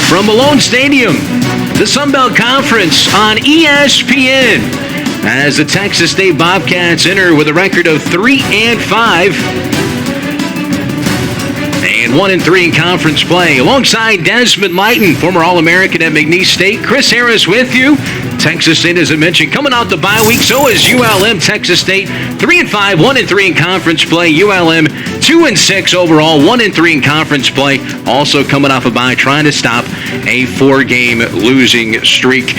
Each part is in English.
from Malone Stadium, the Sun Belt Conference on ESPN. As the Texas State Bobcats enter with a record of 3-5 and 1-3 in conference play. Alongside Desmond Lighton, former All-American at McNeese State, Chris Harris with you. Texas State, as I mentioned, coming out the bye week. So is ULM. Texas State 3-5, 1-3 in conference play. ULM 2-6 overall, 1-3 in conference play. Also coming off a bye, trying to stop a 4-game losing streak.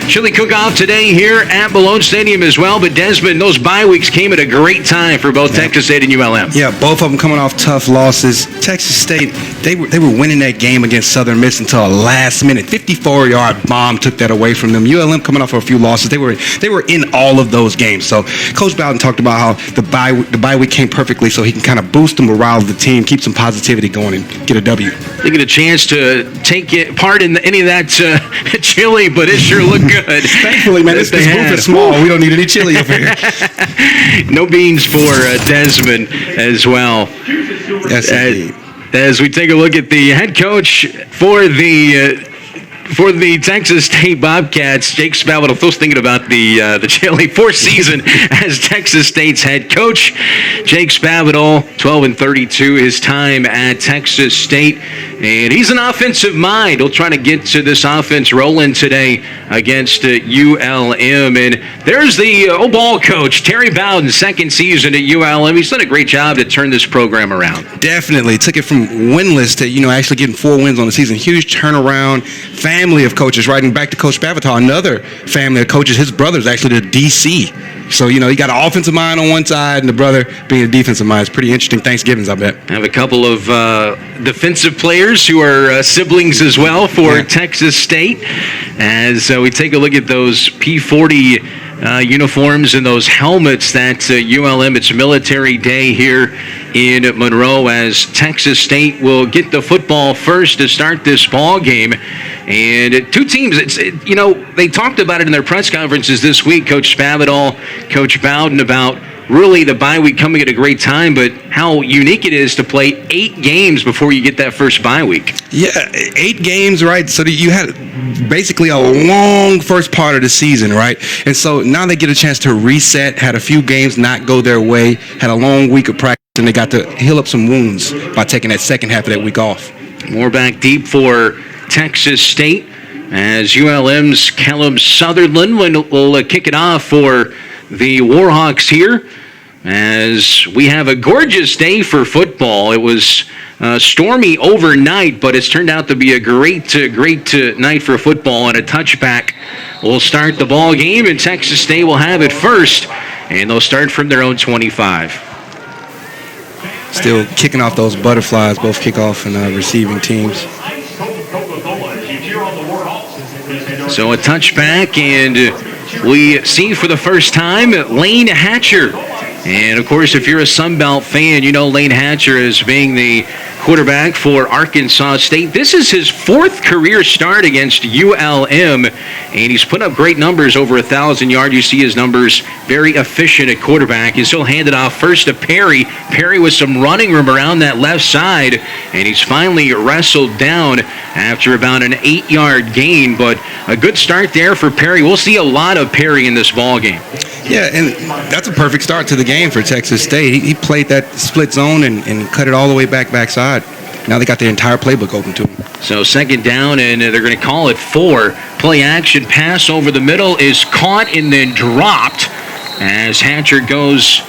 Chili cook-off today here at Malone Stadium as well. But Desmond, those bye weeks came at a great time for both Texas State and ULM. Yeah, both of them coming off tough losses. Texas State, they were winning that game against Southern Miss until a last-minute 54-yard bomb took that away from them. ULM coming off a few losses. They were in all of those games. So Coach Bowden talked about how the bye week came perfectly, so he can kind of boost the morale of the team, keep some positivity going, and get a W. They get a chance to take part in any of that chili, but it sure looked good. Thankfully, man, this booth is small. We don't need any chili over here. No beans for Desmond as well. Yes, indeed. As we take a look at the head coach for the Texas State Bobcats, Jake Spavital, still thinking about the chili, fourth season as Texas State's head coach. Jake Spavital, 12-32, his time at Texas State. And he's an offensive mind. He'll try to get to this offense rolling today against ULM. And there's the old ball coach, Terry Bowden, second season at ULM. He's done a great job to turn this program around. Definitely. Took it from winless to, actually getting 4 wins on the season. Huge turnaround. Family of coaches, right? And back to Coach Spavital, another family of coaches. His brother's actually the DC. So, he got an offensive mind on one side and the brother being a defensive mind. It's pretty interesting Thanksgivings, I bet. I have a couple of defensive players who are siblings as well for Texas State. As we take a look at those P40 uniforms and those helmets that ULM, it's Military Day here in Monroe, as Texas State will get the football first to start this ball game. And two teams, they talked about it in their press conferences this week, Coach Spavital, Coach Bowden, about really the bye week coming at a great time, but how unique it is to play 8 games before you get that first bye week. Yeah, 8 games, right? So you had basically a long first part of the season, right? And so now they get a chance to reset, had a few games not go their way, had a long week of practice, and they got to heal up some wounds by taking that second half of that week off. More back deep for Texas State as ULM's Caleb Sutherland will kick it off for the Warhawks here, as we have a gorgeous day for football. It was stormy overnight, but it's turned out to be a great night for football, and a touchback will start the ball game, and Texas State will have it first, and they'll start from their own 25. Still kicking off those butterflies, both kickoff and receiving teams. So a touchback, and we see for the first time Lane Hatcher. And, of course, if you're a Sun Belt fan, you know Lane Hatcher as being the quarterback for Arkansas State. This is his 4th career start against ULM, and he's put up great numbers, over 1,000 yards. You see his numbers, very efficient at quarterback. He's still handed off first to Perry. Perry with some running room around that left side, and he's finally wrestled down after about an 8-yard gain. But a good start there for Perry. We'll see a lot of Perry in this ball game. Yeah, and that's a perfect start to the game for Texas State. He played that split zone and cut it all the way backside. Now they got their entire playbook open to them. So second down, and they're going to call it 4. Play action pass over the middle is caught and then dropped as Hatcher goes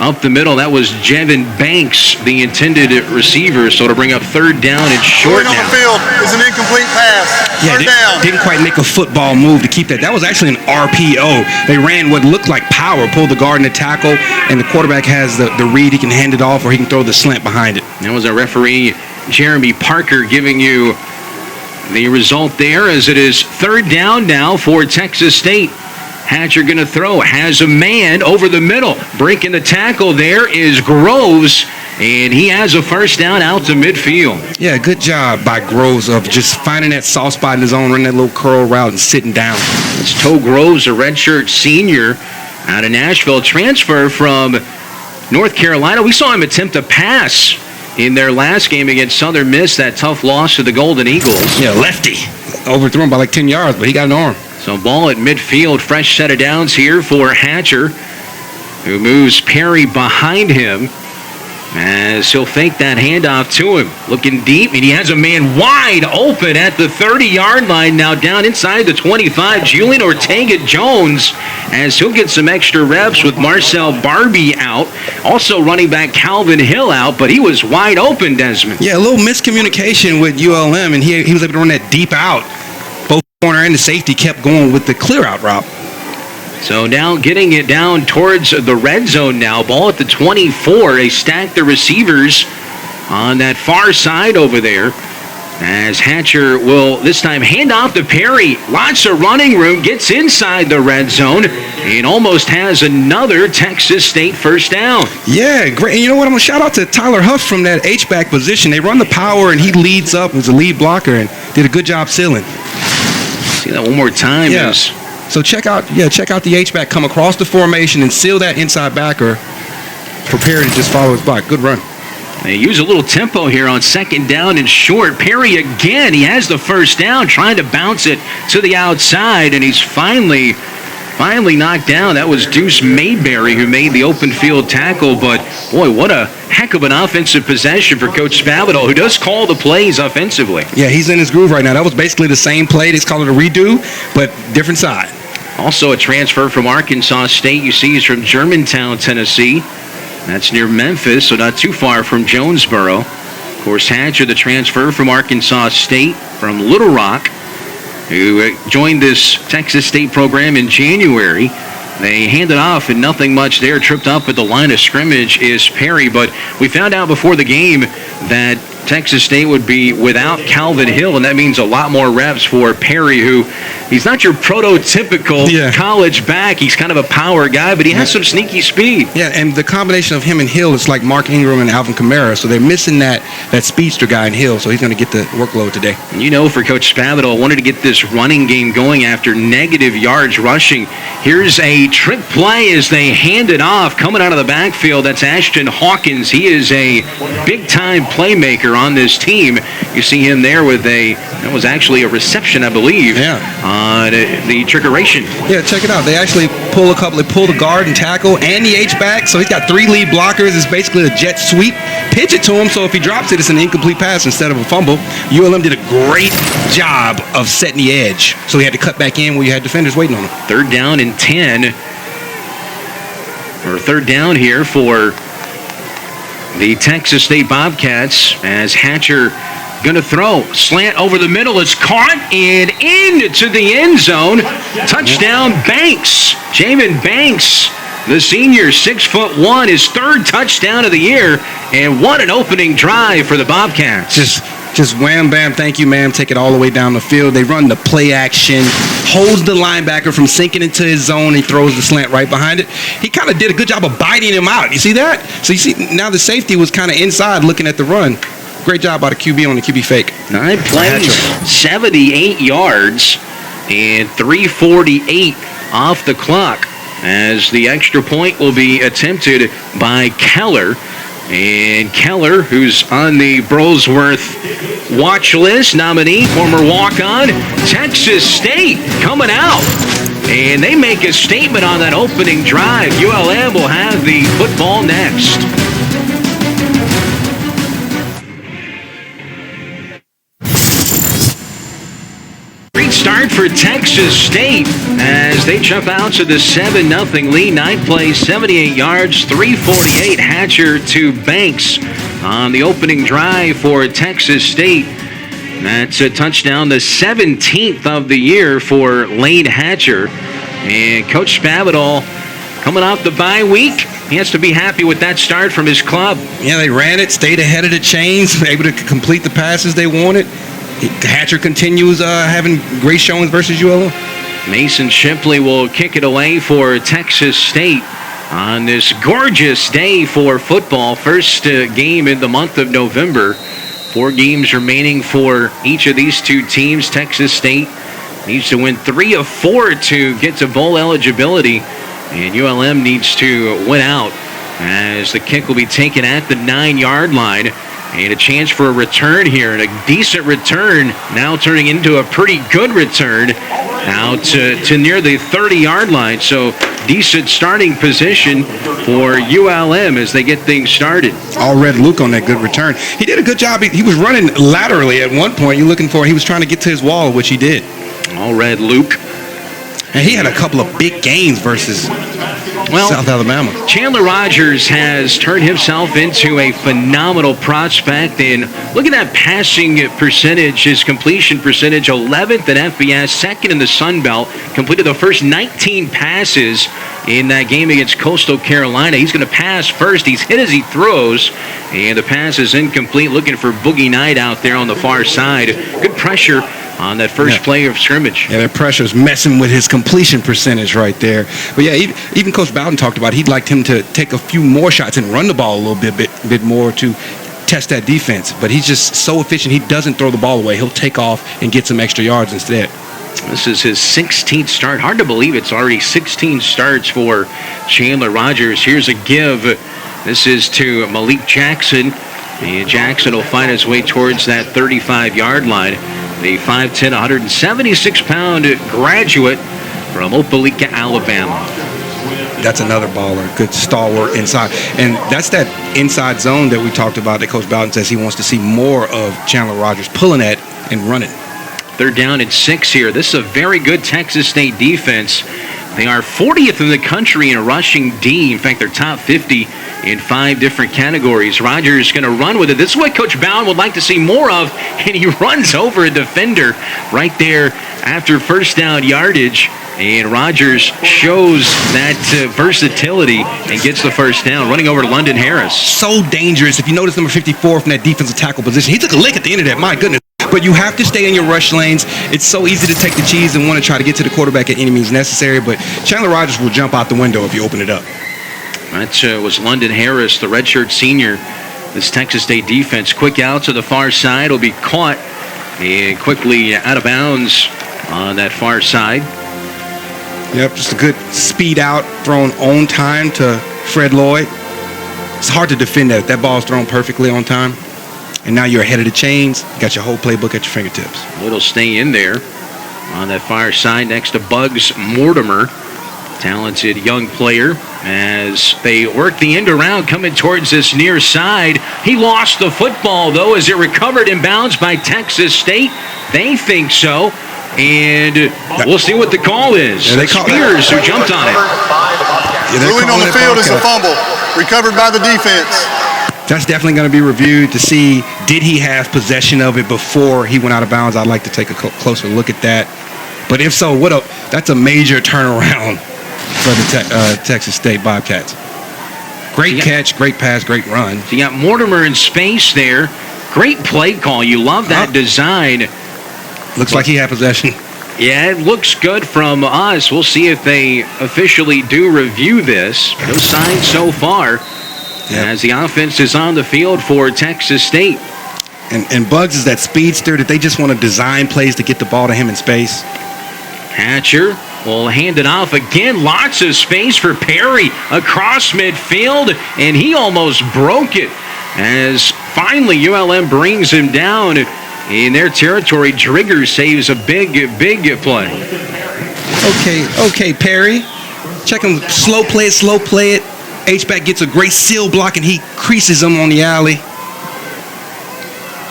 up the middle. That was Jevin Banks, the intended receiver. So to bring up third down and short now. Down. On the field is an incomplete pass. Yeah, third down. Didn't quite make a football move to keep that. That was actually an RPO. They ran what looked like power, pulled the guard and the tackle, and the quarterback has the read. He can hand it off or he can throw the slant behind it. That was our referee, Jeremy Parker, giving you the result there, as it is third down now for Texas State. Hatcher going to throw, has a man over the middle. Breaking the tackle there is Groves, and he has a first down out to midfield. Yeah, good job by Groves of just finding that soft spot in his own, running that little curl route and sitting down. It's Toe Groves, a redshirt senior out of Nashville, transfer from North Carolina. We saw him attempt a pass in their last game against Southern Miss, that tough loss to the Golden Eagles. Yeah, lefty. Overthrew him by like 10 yards, but he got an arm. So ball at midfield, fresh set of downs here for Hatcher, who moves Perry behind him as he'll fake that handoff to him. Looking deep, and he has a man wide open at the 30-yard line. Now down inside the 25, Julian Ortega-Jones, as he'll get some extra reps with Marcel Barbie out. Also running back Calvin Hill out, but he was wide open, Desmond. Yeah, a little miscommunication with ULM, and he was able to run that deep out. Both corner and the safety kept going with the clear-out route. So now getting it down towards the red zone now. Ball at the 24. They stack the receivers on that far side over there. As Hatcher will this time hand off to Perry. Lots of running room. Gets inside the red zone and almost has another Texas State first down. Yeah, great. And you know what? I'm going to shout out to Tyler Huff from that H-back position. They run the power, and he leads up as a lead blocker and did a good job sealing. See that one more time. Yeah. So check out the H-back, come across the formation and seal that inside backer. Prepare to just follow his block. Good run. They use a little tempo here on second down and short. Perry again, he has the first down, trying to bounce it to the outside, and he's finally knocked down. That was Deuce Mayberry who made the open field tackle, but boy, what a heck of an offensive possession for Coach Spavital, who does call the plays offensively. Yeah, he's in his groove right now. That was basically the same play. They call it a redo, but different side. Also a transfer from Arkansas State. You see he's from Germantown, Tennessee. That's near Memphis, so not too far from Jonesboro. Of course, Hatcher, the transfer from Arkansas State, from Little Rock, who joined this Texas State program in January. They handed off and nothing much there. Tripped up at the line of scrimmage is Perry, but we found out before the game that Texas State would be without Calvin Hill, and that means a lot more reps for Perry, who he's not your prototypical college back. He's kind of a power guy, but he has some sneaky speed. Yeah, and the combination of him and Hill is like Mark Ingram and Alvin Kamara, so they're missing that speedster guy in Hill, so he's going to get the workload today. And you know, for Coach Spavital, wanted to get this running game going after negative yards rushing. Here's a trick play as they hand it off. Coming out of the backfield, that's Ashton Hawkins. He is a big-time playmaker on this team. You see him there with that was actually a reception, I believe, on the trickeration. Yeah, check it out. They actually pull the guard and tackle and the H-back, so he's got 3 lead blockers. It's basically a jet sweep. Pitch it to him, so if he drops it, it's an incomplete pass instead of a fumble. ULM did a great job of setting the edge, so he had to cut back in where you had defenders waiting on him. Third down and 10, or third down here for the Texas State Bobcats, as Hatcher going to throw. Slant over the middle. It's caught and into the end zone. Touchdown, Banks. Jamin Banks, the senior, 6'1", his third touchdown of the year. And what an opening drive for the Bobcats. Just wham, bam, thank you, ma'am. Take it all the way down the field. They run the play action, holds the linebacker from sinking into his zone. He throws the slant right behind it. He kind of did a good job of biting him out. You see that? So you see, now the safety was kind of inside looking at the run. Great job by the QB on the QB fake. 9 plays, 78 yards, and 3:48 off the clock, as the extra point will be attempted by Keller. And Keller, who's on the Brosworth watch list nominee, former walk-on, Texas State coming out. And they make a statement on that opening drive. ULM will have the football next. Great start for Texas State as they jump out to the 7-0 lead. 9 plays, 78 yards, 3:48. Hatcher to Banks on the opening drive for Texas State. That's a touchdown, the 17th of the year for Lane Hatcher. And Coach Spavital, coming off the bye week, he has to be happy with that start from his club. Yeah, they ran it, stayed ahead of the chains, able to complete the passes they wanted. Hatcher continues having great showings versus ULM. Mason Shipley will kick it away for Texas State on this gorgeous day for football. First game in the month of November. 4 games remaining for each of these two teams. Texas State needs to win 3 of 4 to get to bowl eligibility, and ULM needs to win out as the kick will be taken at the 9-yard line. And a chance for a return here, and a decent return, now turning into a pretty good return out to near the 30-yard line. So decent starting position for ULM as they get things started. All red Luke on that good return. He did a good job. He was running laterally at one point. You're looking for, he was trying to get to his wall, which he did. All red Luke. And he had a couple of big gains versus South Alabama. Chandler Rogers has turned himself into a phenomenal prospect. And look at that passing percentage, his completion percentage, 11th in FBS, second in the Sun Belt. Completed the first 19 passes in that game against Coastal Carolina. He's going to pass first. He's hit as he throws. And the pass is incomplete. Looking for Boogie Knight out there on the far side. Good pressure on that first play of scrimmage. Yeah, that pressure's messing with his completion percentage right there. But yeah, even Coach Bowden talked about he'd liked him to take a few more shots and run the ball a little bit more to test that defense. But he's just so efficient. He doesn't throw the ball away. He'll take off and get some extra yards instead. This is his 16th start. Hard to believe it's already 16 starts for Chandler Rogers. Here's a give. This is to Malik Jackson. And Jackson will find his way towards that 35-yard line. The 5'10", 176-pound graduate from Opelika, Alabama. That's another baller, good stalwart inside. And that's that inside zone that we talked about that Coach Bowden says he wants to see more of Chandler Rogers pulling at and running. They're down at 6 here. This is a very good Texas State defense. They are 40th in the country in rushing D. In fact, they're top 50 in 5 different categories. Rogers going to run with it. This is what Coach Bowden would like to see more of, and he runs over a defender right there after first down yardage. And Rogers shows that versatility and gets the first down, running over to London Harris. So dangerous. If you notice number 54 from that defensive tackle position, he took a lick at the end of that. My goodness. But you have to stay in your rush lanes. It's so easy to take the cheese and want to try to get to the quarterback at any means necessary, but Chandler Rogers will jump out the window if you open it up. That was London Harris, the redshirt senior. This Texas State defense, quick out to the far side, will be caught and quickly out of bounds on that far side. Yep, just a good speed out, thrown on time to Fred Lloyd. It's hard to defend that. That ball's thrown perfectly on time. And now you're ahead of the chains. You got your whole playbook at your fingertips. It'll stay in there on that far side next to Bugs Mortimer. Talented young player as they work the end around coming towards this near side. He lost the football, though, as it recovered in bounds by Texas State. They think so. And we'll see what the call is. Yeah, Spears, who jumped on it. Ruling on the field is a fumble. Recovered by the defense. That's definitely going to be reviewed to see, did he have possession of it before he went out of bounds? I'd like to take a closer look at that. But if so, that's a major turnaround for the Texas State Bobcats. Great catch, great pass, great run. So you got Mortimer in space there. Great play call. You love that design. Looks like he had possession. Yeah, it looks good from us. We'll see if they officially do review this. No signs so far. Yep. As the offense is on the field for Texas State. And Bugs is that speedster that they just want to design plays to get the ball to him in space. Hatcher will hand it off again. Lots of space for Perry across midfield, and he almost broke it as finally ULM brings him down in their territory. Drigger saves a big play. Okay, Perry. Check him. Slow play it. H-back gets a great seal block, and he creases him on the alley.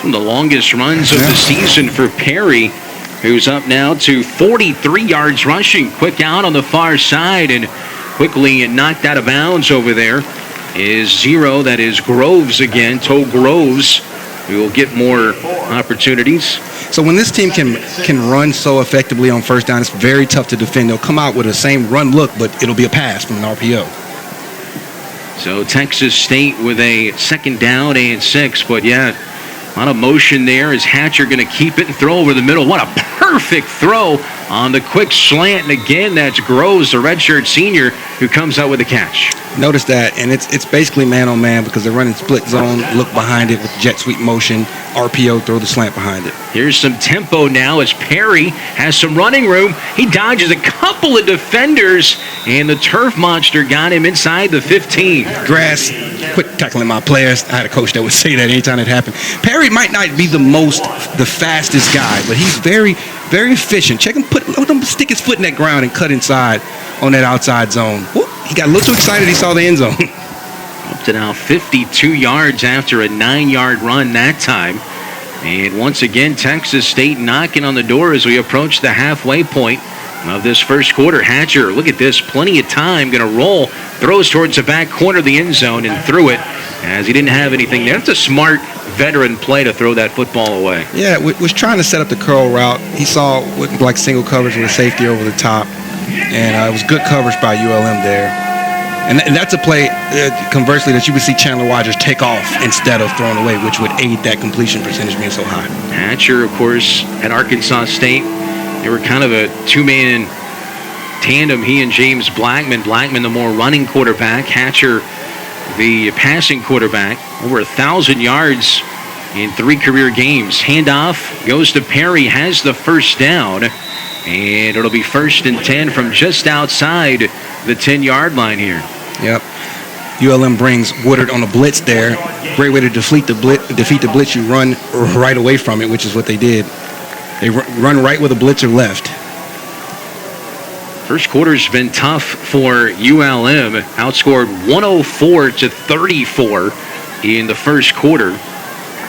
One of the longest runs of the season for Perry, who's up now to 43 yards rushing. Quick out on the far side and quickly knocked out of bounds over there is 0. That is Groves again. Toe Groves. We will get more opportunities. So when this team can run so effectively on first down, it's very tough to defend. They'll come out with the same run look, but it'll be a pass from an RPO. So Texas State with a second down and 6. But yeah, a lot of motion there. Is Hatcher going to keep it and throw over the middle? What a perfect throw on the quick slant. And again, that's Groves, the redshirt senior, who comes out with a catch. Notice that, and it's basically man-on-man because they're running split zone, look behind it with jet sweep motion, RPO, throw the slant behind it. Here's some tempo now as Perry has some running room. He dodges a couple of defenders, and the turf monster got him inside the 15. Grass, quit tackling my players. I had a coach that would say that anytime it happened. Perry might not be the fastest guy, but he's very, very efficient. Check him, let him stick his foot in that ground and cut inside on that outside zone. Whoop, he got a little too excited he saw the end zone. Up to now 52 yards after a 9-yard run that time. And once again, Texas State knocking on the door as we approach the halfway point of this first quarter. Hatcher, look at this, plenty of time, going to roll, throws towards the back corner of the end zone and threw it as he didn't have anything there. That's a smart veteran play to throw that football away. Yeah, was trying to set up the curl route. He saw what like single coverage with a safety over the top, and it was good coverage by ULM there. And that's a play, conversely, that you would see Chandler Rogers take off instead of throwing away, which would aid that completion percentage being so high. Hatcher, of course, at Arkansas State, they were kind of a two-man tandem, he and James Blackman. Blackman, the more running quarterback. Hatcher, the passing quarterback. Over 1,000 yards in 3 career games. Handoff goes to Perry, has the first down. And it'll be 1st and 10 from just outside the 10-yard line here. Yep. ULM brings Woodard on a blitz there. Great way to defeat the blitz. You run right away from it, which is what they did. They run right with a blitzer left. First quarter's been tough for ULM. Outscored 104-34 in the first quarter.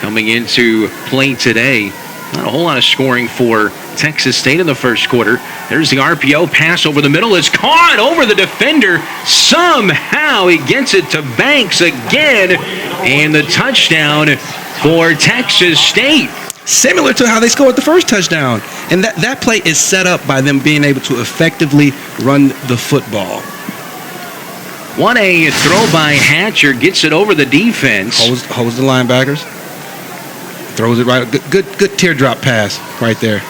Coming into play today, not a whole lot of scoring for Texas State in the first quarter. There's the RPO pass over the middle. It's caught over the defender. Somehow he gets it to Banks again. And the touchdown for Texas State. Similar to how they scored the first touchdown. And that play is set up by them being able to effectively run the football. What a throw by Hatcher. Gets it over the defense. Holds the linebackers. Throws it right. Good teardrop pass right there.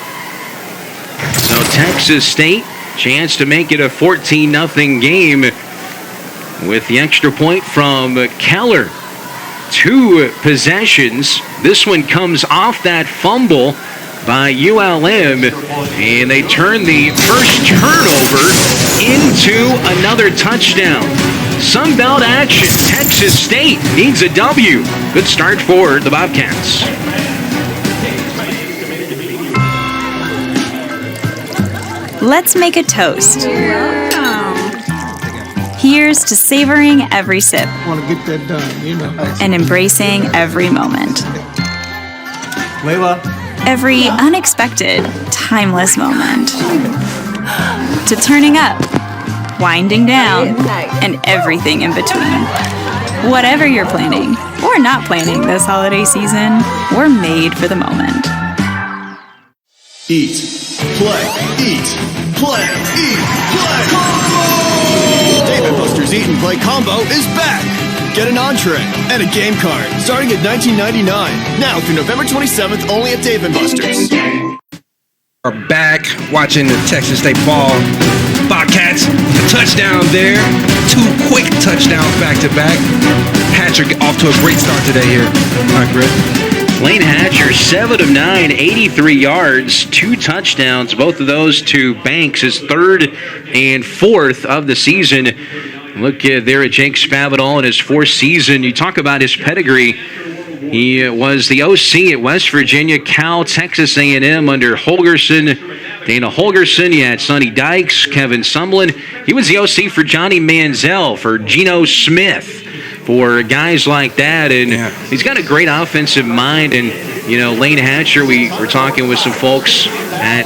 So Texas State, chance to make it a 14-0 game with the extra point from Keller. 2 possessions. This one comes off that fumble by ULM, and they turn the first turnover into another touchdown. Sunbelt action. Texas State needs a W. Good start for the Bobcats. Let's make a toast. Here's to savoring every sip. Want to get that done, And embracing every moment. Layla. Every unexpected, timeless moment. To turning up, winding down, and everything in between. Whatever you're planning or not planning this holiday season, we're made for the moment. Eat, play, eat, play, eat, play. Combo! Dave & Buster's Eat and Play Combo is back. Get an entree and a game card starting at $19.99. Now through November 27th, only at Dave & Buster's. Are back watching the Texas State ball. Bobcats, a touchdown there. 2 quick touchdowns back-to-back. Hatcher off to a great start today here. All right, Greg. Lane Hatcher, 7 of 9, 83 yards, 2 touchdowns. Both of those to Banks, his 3rd and 4th of the season. Look there at Jake Spavital in his 4th season. You talk about his pedigree. He was the OC at West Virginia, Cal, Texas A&M under Holgerson, Dana Holgerson. You had Sonny Dykes, Kevin Sumlin. He was the OC for Johnny Manziel, for Geno Smith, for guys like that. And he's got a great offensive mind. And, Lane Hatcher, we were talking with some folks at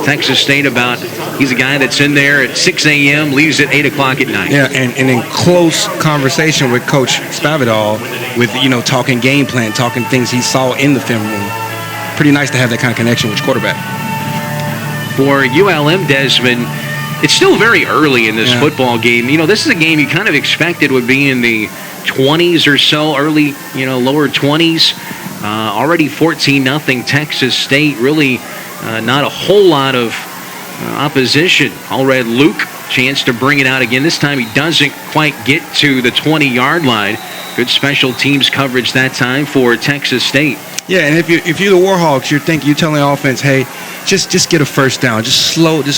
Texas State about he's a guy that's in there at 6 a.m., leaves at 8 o'clock at night. Yeah, and in close conversation with Coach Spavital with, talking game plan, talking things he saw in the film room. Pretty nice to have that kind of connection with your quarterback. For ULM, Desmond, it's still very early in this football game. This is a game you kind of expected would be in the 20s or so, early, lower 20s. Already 14-0 Texas State. Really not a whole lot of opposition. All-red Luke, chance to bring it out again. This time he doesn't quite get to the 20-yard line. Good special teams coverage that time for Texas State. Yeah, and if you're the Warhawks, you're telling the offense, hey, just get a first down, just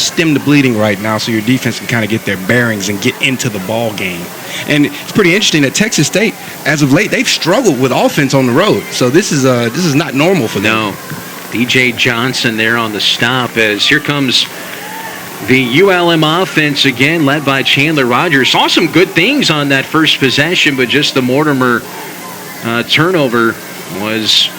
stem the bleeding right now, so your defense can kind of get their bearings and get into the ball game. And it's pretty interesting that Texas State, as of late, they've struggled with offense on the road. So this is not normal for them. No, DJ Johnson there on the stop as here comes the ULM offense again, led by Chandler Rogers. Saw some good things on that first possession, but just the Mortimer turnover was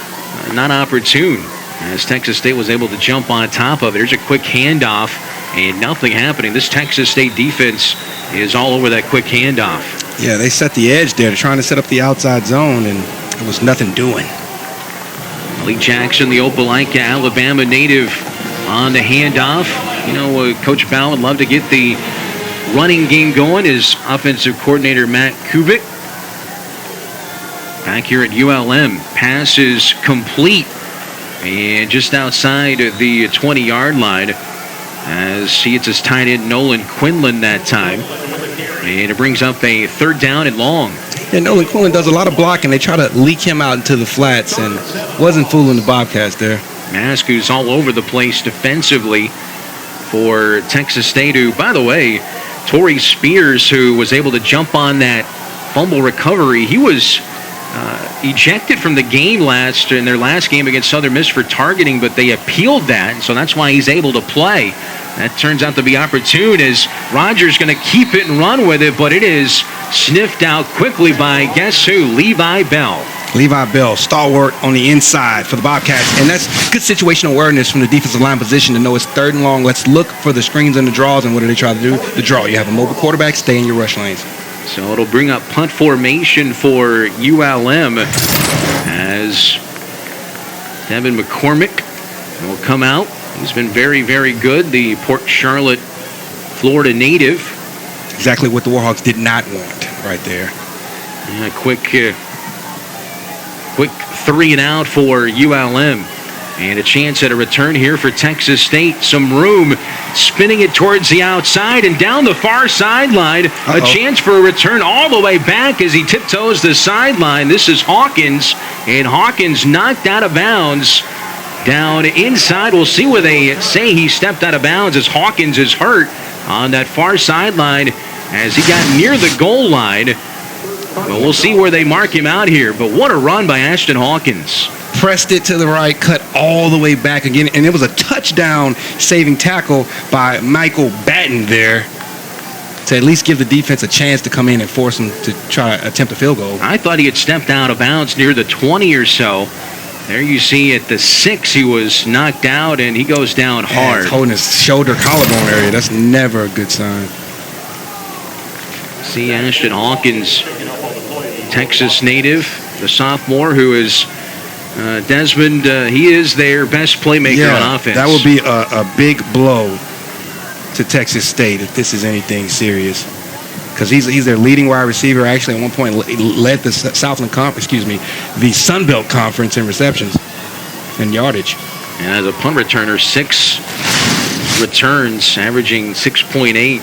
not opportune, as Texas State was able to jump on top of it. There's a quick handoff and nothing happening. This Texas State defense is all over that quick handoff. Yeah, they set the edge there. They're trying to set up the outside zone, and there was nothing doing. Lee Jackson, the Opelika, Alabama native, on the handoff. Coach Bow would love to get the running game going. His offensive coordinator, Matt Kubik. Back here at ULM, pass is complete and just outside of the 20-yard line as he hits his tight end Nolan Quinlan that time. And it brings up a 3rd down and long. Yeah, Nolan Quinlan does a lot of blocking. They try to leak him out into the flats and wasn't fooling the Bobcats there. Mask, who's all over the place defensively for Texas State, who, by the way, Torrey Spears, who was able to jump on that fumble recovery, he was ejected from the game in their last game against Southern Miss for targeting, but they appealed that, so that's why he's able to play. That turns out to be opportune as Rogers going to keep it and run with it, but it is sniffed out quickly by, guess who? Levi Bell. Levi Bell, stalwart on the inside for the Bobcats, and that's good situational awareness from the defensive line position to know it's 3rd and long. Let's look for the screens and the draws, and what do they try to do? The draw. You have a mobile quarterback, stay in your rush lanes. So it'll bring up punt formation for ULM as Devin McCormick will come out. He's been very, very good. The Port Charlotte, Florida native. Exactly what the Warhawks did not want right there. Yeah, quick 3 and out for ULM. And a chance at a return here for Texas State. Some room, spinning it towards the outside and down the far sideline. A chance for a return all the way back as he tiptoes the sideline. This is Hawkins, and Hawkins knocked out of bounds down inside. We'll see where they say he stepped out of bounds as Hawkins is hurt on that far sideline as he got near the goal line. But we'll see where they mark him out here. But what a run by Ashton Hawkins. Pressed it to the right, cut all the way back again, and it was a touchdown saving tackle by Michael Batten there to at least give the defense a chance to come in and force them to try to attempt a field goal. I thought he had stepped out of bounds near the 20 or so. There you see at the 6 he was knocked out, and he goes down hard. He's holding his shoulder collarbone area. That's never a good sign. See Ashton Hawkins, Texas native, the sophomore who is Desmond, he is their best playmaker on offense. That will be a big blow to Texas State if this is anything serious. Because he's their leading wide receiver. Actually, at one point led the the Sun Belt Conference in receptions and yardage. And as a punt returner, 6 returns, averaging 6.8,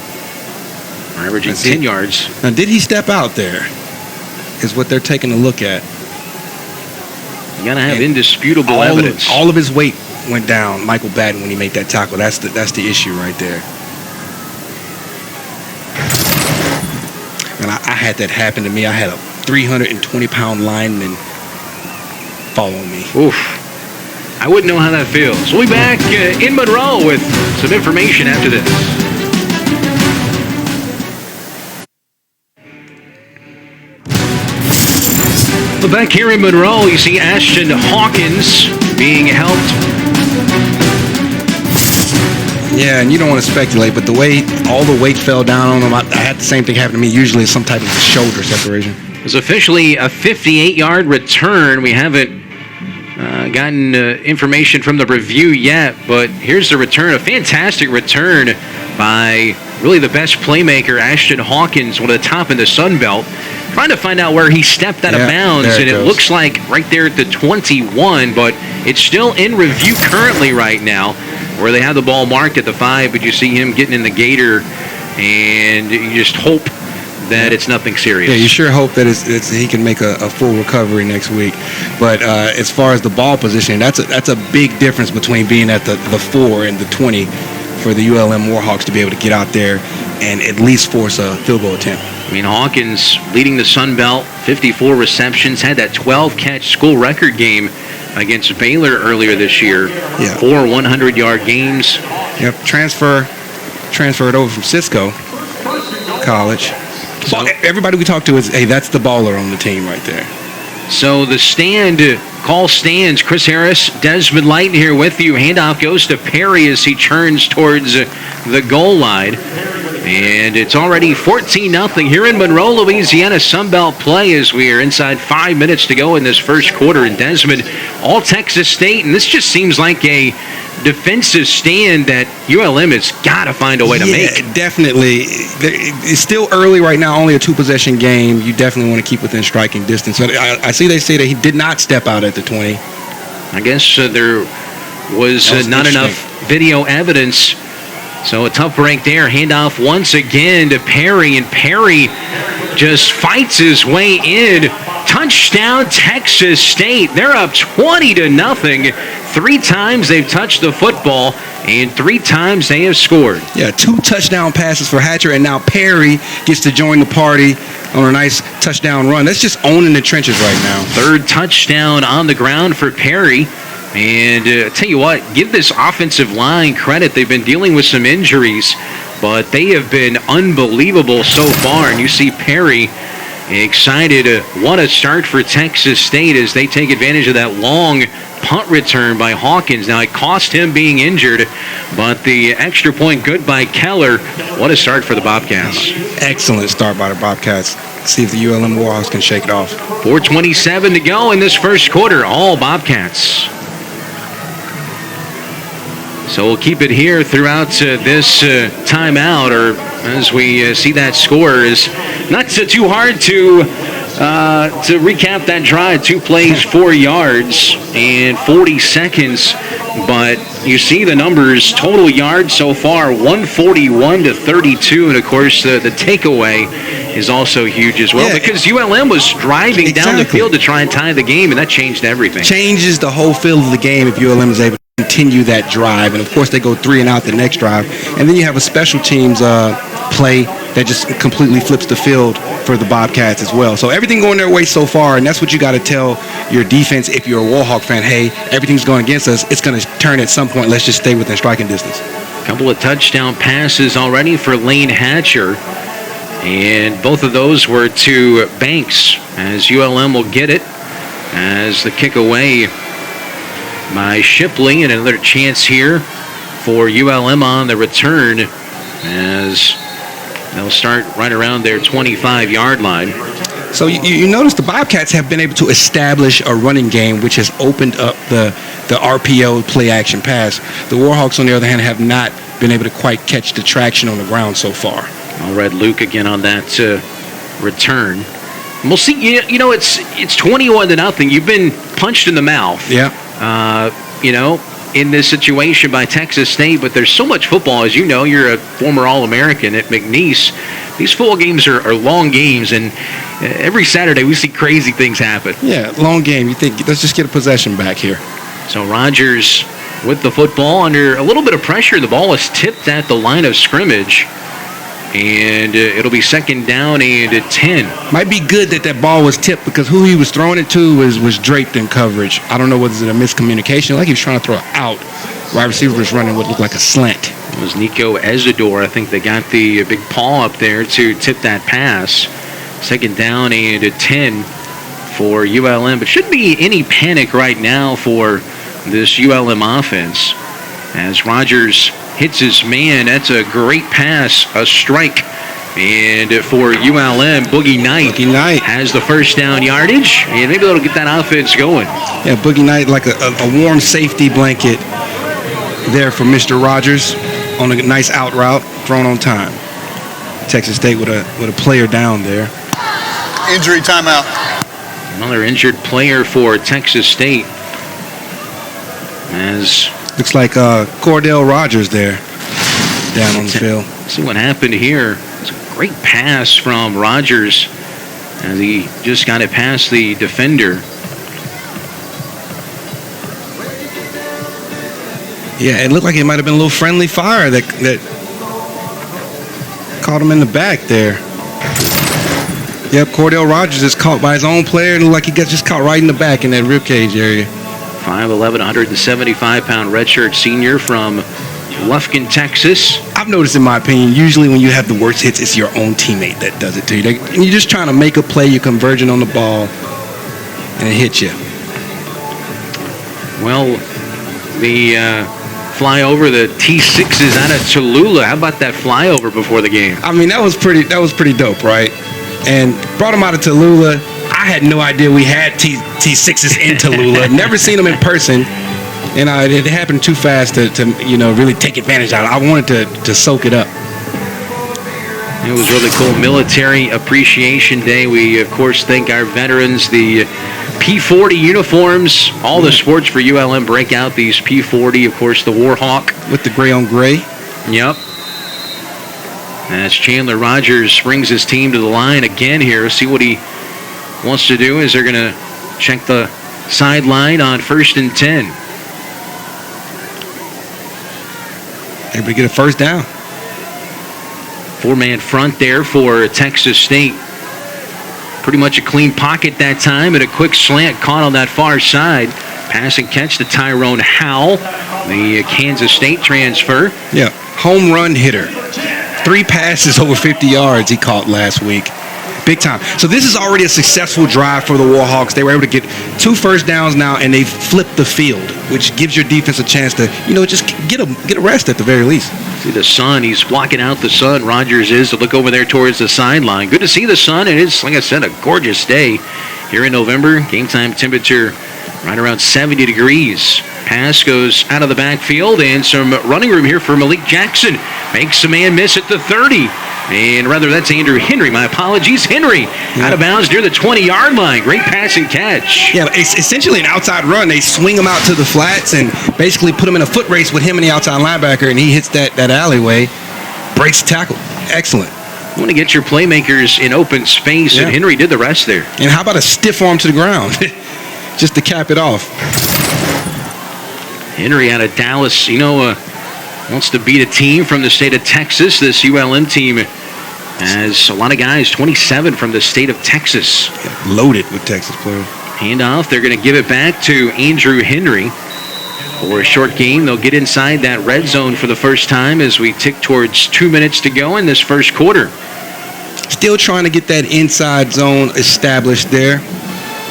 averaging 10 yards. Now, did he step out there? Is what they're taking a look at. You gotta have indisputable evidence. All of his weight went down, Michael Batten, when he made that tackle. That's the issue right there. And I had that happen to me. I had a 320-pound lineman follow me. Oof. I wouldn't know how that feels. We'll be back in Monroe with some information after this. Well, back here in Monroe, you see Ashton Hawkins being helped. Yeah, and you don't want to speculate, but the way all the weight fell down on him, I had the same thing happen to me. Usually it's some type of shoulder separation. It was officially a 58-yard return. We haven't gotten information from the review yet, but here's the return. A fantastic return by really the best playmaker, Ashton Hawkins, one of the top in the Sun Belt. Trying to find out where he stepped out of bounds, and it looks like right there at the 21, but it's still in review currently right now. where they have the ball marked at the 5, but you see him getting in the gator, and you just hope that it's nothing serious. Yeah, you sure hope that he can make a full recovery next week. But as far as the ball position, that's a big difference between being at the 4 and the 20 for the ULM Warhawks to be able to get out there and at least force a field goal attempt. I mean, Hawkins leading the Sun Belt, 54 receptions, had that 12-catch school record game against Baylor earlier this year. Yeah. 4 100-yard games. Yep, transferred over from Cisco College. So everybody we talk to is, hey, that's the baller on the team right there. So the call stands. Chris Harris, Desmond Lighton here with you. Handoff goes to Perry as he turns towards the goal line. And it's already 14-0 here in Monroe, Louisiana. Sunbelt play as we are inside 5 minutes to go in this first quarter. And Desmond, all Texas State. And this just seems like a defensive stand that ULM has got to find a way to make. Definitely. It's still early right now, only a 2-possession game. You definitely want to keep within striking distance. So I see they say that he did not step out at the 20. I guess there was not enough video evidence. So a tough break there. Handoff once again to Perry, and Perry just fights his way in. Touchdown, Texas State. They're up 20-0. 3 times they've touched the football, and 3 times they have scored. Yeah, 2 touchdown passes for Hatcher, and now Perry gets to join the party on a nice touchdown run. That's just owning the trenches right now. 3rd touchdown on the ground for Perry. And tell you what, give this offensive line credit. They've been dealing with some injuries, but they have been unbelievable so far. And you see Perry excited. What a start for Texas State as they take advantage of that long punt return by Hawkins. Now, it cost him being injured, but the extra point good by Keller. What a start for the Bobcats. Excellent start by the Bobcats. See if the ULM Warhawks can shake it off. 4:27 to go in this first quarter. All Bobcats. So we'll keep it here throughout this timeout, or as we see that score is not too hard to recap that drive. 2 plays, 4 yards, and 40 seconds. But you see the numbers, total yards so far, 141 to 32. And, of course, the takeaway is also huge as well, because ULM was driving down the field to try and tie the game, and that changed everything. Changes the whole feel of the game if ULM is able to continue that drive. And, of course, they go 3 and out the next drive. And then you have a special teams play that just completely flips the field for the Bobcats as well. So everything going their way so far, and that's what you got to tell your defense if you're a Warhawk fan. Hey, everything's going against us. It's going to turn at some point. Let's just stay within striking distance. A couple of touchdown passes already for Lane Hatcher, and both of those were to Banks, as ULM will get it as the kick away by Shipley, and another chance here for ULM on the return as they'll start right around their 25-yard line. So you notice the Bobcats have been able to establish a running game, which has opened up the RPO play-action pass. The Warhawks, on the other hand, have not been able to quite catch the traction on the ground so far. All right, Luke again on that return. And we'll see. You know, it's 21-0. You've been punched in the mouth. Yeah. In this situation by Texas State, but there's so much football. As you know, you're a former All-American at McNeese. These football games are long games, and every Saturday we see crazy things happen. Yeah, long game. You think, let's just get a possession back here. So Rogers with the football under a little bit of pressure. The ball is tipped at the line of scrimmage, and it'll be 2nd down and 10. Might be good that ball was tipped, because who he was throwing it to was draped in coverage. I don't know whether it's a miscommunication, like he was trying to throw it out. Wide receiver was running what looked like a slant. It was Nico Ezador. I think they got the big paw up there to tip that pass. 2nd down and 10 for ULM. But shouldn't be any panic right now for this ULM offense, as Rogers hits his man. That's a great pass, a strike. And for ULM, Boogie Knight has the 1st down yardage, and maybe they'll get that offense going. Yeah, Boogie Knight like a warm safety blanket there for Mr. Rogers on a nice out route, thrown on time. Texas State with a player down there. Injury timeout. Another injured player for Texas State. As Looks like Cordell Rogers there down on the field. See what happened here. It's a great pass from Rogers as he just got it past the defender. Yeah, it looked like it might have been a little friendly fire that caught him in the back there. Yep, Cordell Rogers is caught by his own player. It looked like he got just caught right in the back in that ribcage area. 5'11", 175-pound redshirt senior from Lufkin, Texas. I've noticed, in my opinion, usually when you have the worst hits, it's your own teammate that does it to you. And you're just trying to make a play, you're converging on the ball, and it hits you. Well, the flyover, the T6s out of Tallulah. How about that flyover before the game? I mean, that was pretty dope, right? And brought him out of Tallulah. I had no idea we had T6s in Tallulah. Never seen them in person. And it happened too fast to really take advantage of it. I wanted to soak it up. It was really cool. Military Appreciation Day. We, of course, thank our veterans. The P40 uniforms, all the sports for ULM break out these P40. Of course, the Warhawk. With the gray on gray. Yep. As Chandler Rogers brings his team to the line again here. See what he wants to do is they're going to check the sideline on 1st and 10. Able to get a first down. 4-man front there for Texas State. Pretty much a clean pocket that time, and a quick slant caught on that far side. Pass and catch to Tyrone Howell, the Kansas State transfer. Yeah, home run hitter. 3 passes over 50 yards he caught last week. Big time. So this is already a successful drive for the Warhawks. They were able to get 2 first downs now, and they flipped the field, which gives your defense a chance to, just get a rest at the very least. See the sun. He's blocking out the sun. Rogers is to look over there towards the sideline. Good to see the sun. It is, like I said, a gorgeous day here in November. Game time temperature right around 70 degrees. Pass goes out of the backfield, and some running room here for Malik Jackson. Makes a man miss at the 30. And rather, that's Andrew Henry. My apologies. Henry out of bounds near the 20-yard line. Great pass and catch. Yeah, it's essentially an outside run. They swing him out to the flats and basically put him in a foot race with him and the outside linebacker, and he hits that alleyway, breaks the tackle. Excellent. You want to get your playmakers in open space, and Henry did the rest there. And how about a stiff arm to the ground just to cap it off? Henry out of Dallas, wants to beat a team from the state of Texas. This ULM team has a lot of guys, 27 from the state of Texas. Yeah, loaded with Texas players. Handoff, they're going to give it back to Andrew Henry. For a short game, they'll get inside that red zone for the first time as we tick towards 2 minutes to go in this first quarter. Still trying to get that inside zone established there,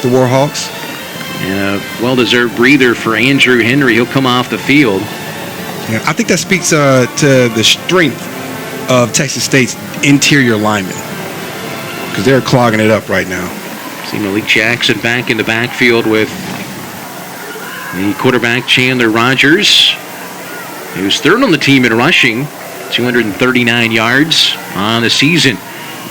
the Warhawks. And a well-deserved breather for Andrew Henry. He'll come off the field. Yeah, I think that speaks to the strength of Texas State's interior linemen, because they're clogging it up right now. See Malik Jackson back in the backfield with the quarterback Chandler Rogers. He was third on the team in rushing, 239 yards on the season.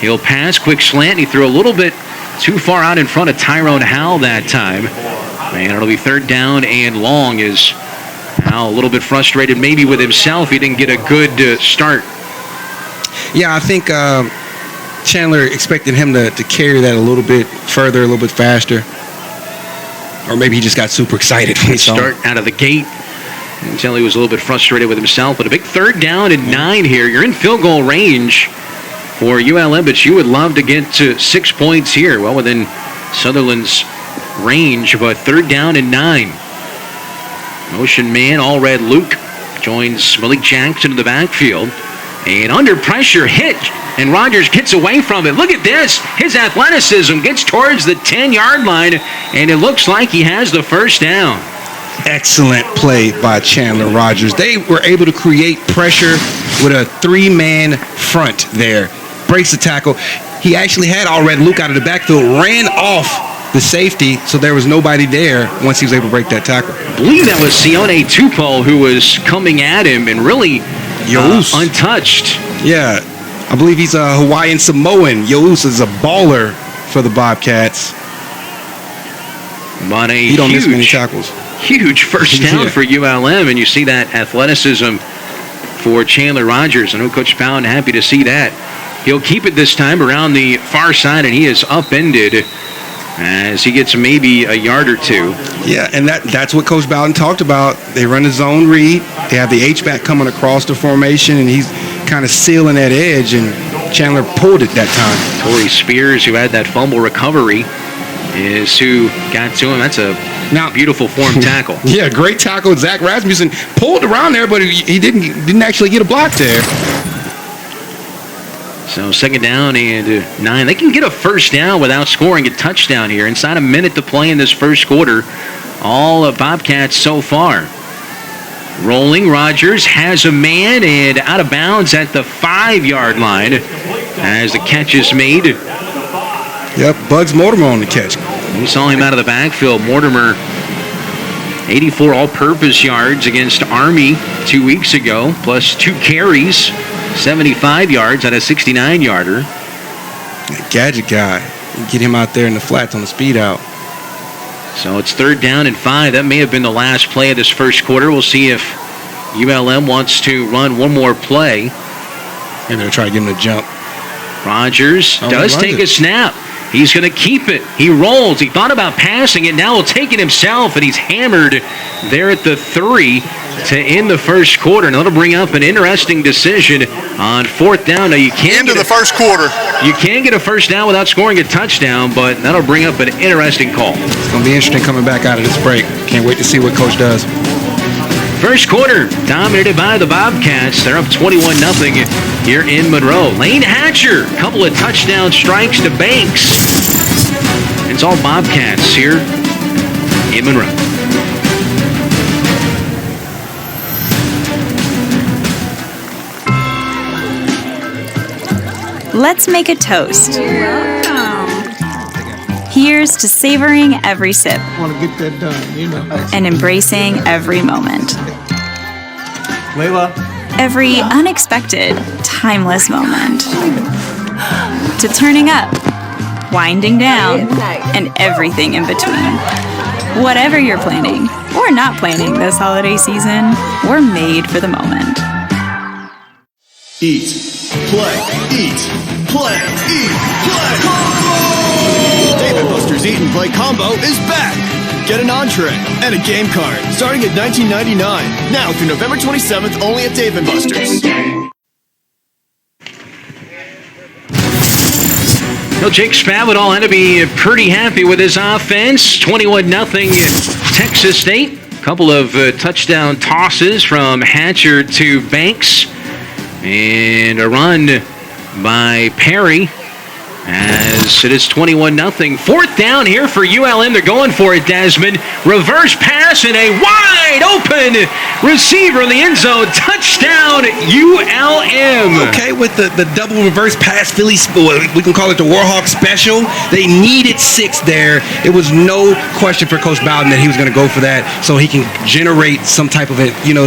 He'll pass, quick slant. He threw a little bit too far out in front of Tyrone Howell that time. And it'll be 3rd down and long as Howell a little bit frustrated maybe with himself. He didn't get a good start. Yeah, I think Chandler expected him to carry that a little bit further, a little bit faster. Or maybe he just got super excited when he saw him. Start out of the gate. Until he was a little bit frustrated with himself. But a big 3rd down and 9 here. You're in field goal range for ULM, but you would love to get to 6 points here. Well, within Sutherland's range, but 3rd down and 9. Motion man, all red Luke joins Malik Jackson in the backfield. And under pressure, hit, and Rogers gets away from it. Look at this. His athleticism gets towards the 10-yard line, and it looks like he has the first down. Excellent play by Chandler Rogers. They were able to create pressure with a 3-man front there. Breaks the tackle. He actually had all red Luke out of the backfield, ran off the safety, so there was nobody there once he was able to break that tackle. I believe that was Sione Tupou who was coming at him and really untouched. Yeah, I believe he's a Hawaiian Samoan. Yoos is a baller for the Bobcats. But he don't miss many tackles. huge first down for ULM, and you see that athleticism for Chandler Rogers. I know Coach Bowden happy to see that. He'll keep it this time around the far side, and he is upended as he gets maybe a yard or two. Yeah, and that's what Coach Bowden talked about. They run a zone read. They have the H-back coming across the formation, and he's kind of sealing that edge, and Chandler pulled it that time. Torrey Spears, who had that fumble recovery, is who got to him. That's a beautiful form tackle. Yeah, great tackle. Zach Rasmussen pulled around there, but he didn't actually get a block there. So second down and 9. They can get a first down without scoring a touchdown here. Inside a minute to play in this first quarter. All Bobcats so far. Rolling, Rogers has a man and out of bounds at the 5-yard line as the catch is made. Yep, Bugs Mortimer on the catch. We saw him out of the backfield. Mortimer, 84 all-purpose yards against Army 2 weeks ago, plus 2 carries, 75 yards at a 69-yarder. Gadget guy. Get him out there in the flats on the speed out. So it's third down and 5. That may have been the last play of this first quarter. We'll see if ULM wants to run one more play. And they'll try to get him to jump. Rogers does take a snap. He's going to keep it. He rolls. He thought about passing it. Now he'll take it himself, and he's hammered there at the 3 to end the first quarter. And that'll bring up an interesting decision on fourth down. Now you can't Into the first quarter. You can get a first down without scoring a touchdown, but that'll bring up an interesting call. It's going to be interesting coming back out of this break. Can't wait to see what Coach does. First quarter dominated by the Bobcats. They're up 21-0 here in Monroe. Lane Hatcher, a couple of touchdown strikes to Banks. It's all Bobcats here in Monroe. Let's make a toast. Here's to savoring every sip Want to get that done, you know. and embracing every moment. Layla. Every unexpected, timeless moment. To turning up, winding down, and everything in between. Whatever you're planning or not planning this holiday season, we're made for the moment. Eat, play, eat, play, eat, play. Combo! Dave & Buster's Eat and Play Combo is back. Get an entree and a game card starting at $19.99. Now through November 27th, only at Dave & Buster's. Well, Jake Spavital had to be pretty happy with his offense. 21-0 Texas State. A couple of touchdown tosses from Hatcher to Banks. And a run by Perry as it is 21-0. Fourth down here for ULM. They're going for it, Desmond. Reverse pass and a wide open receiver in the end zone. Touchdown, ULM. Okay, with the double reverse pass, Philly, we can call it the Warhawk special. They needed 6 there. It was no question for Coach Bowden that he was going to go for that so he can generate some type of,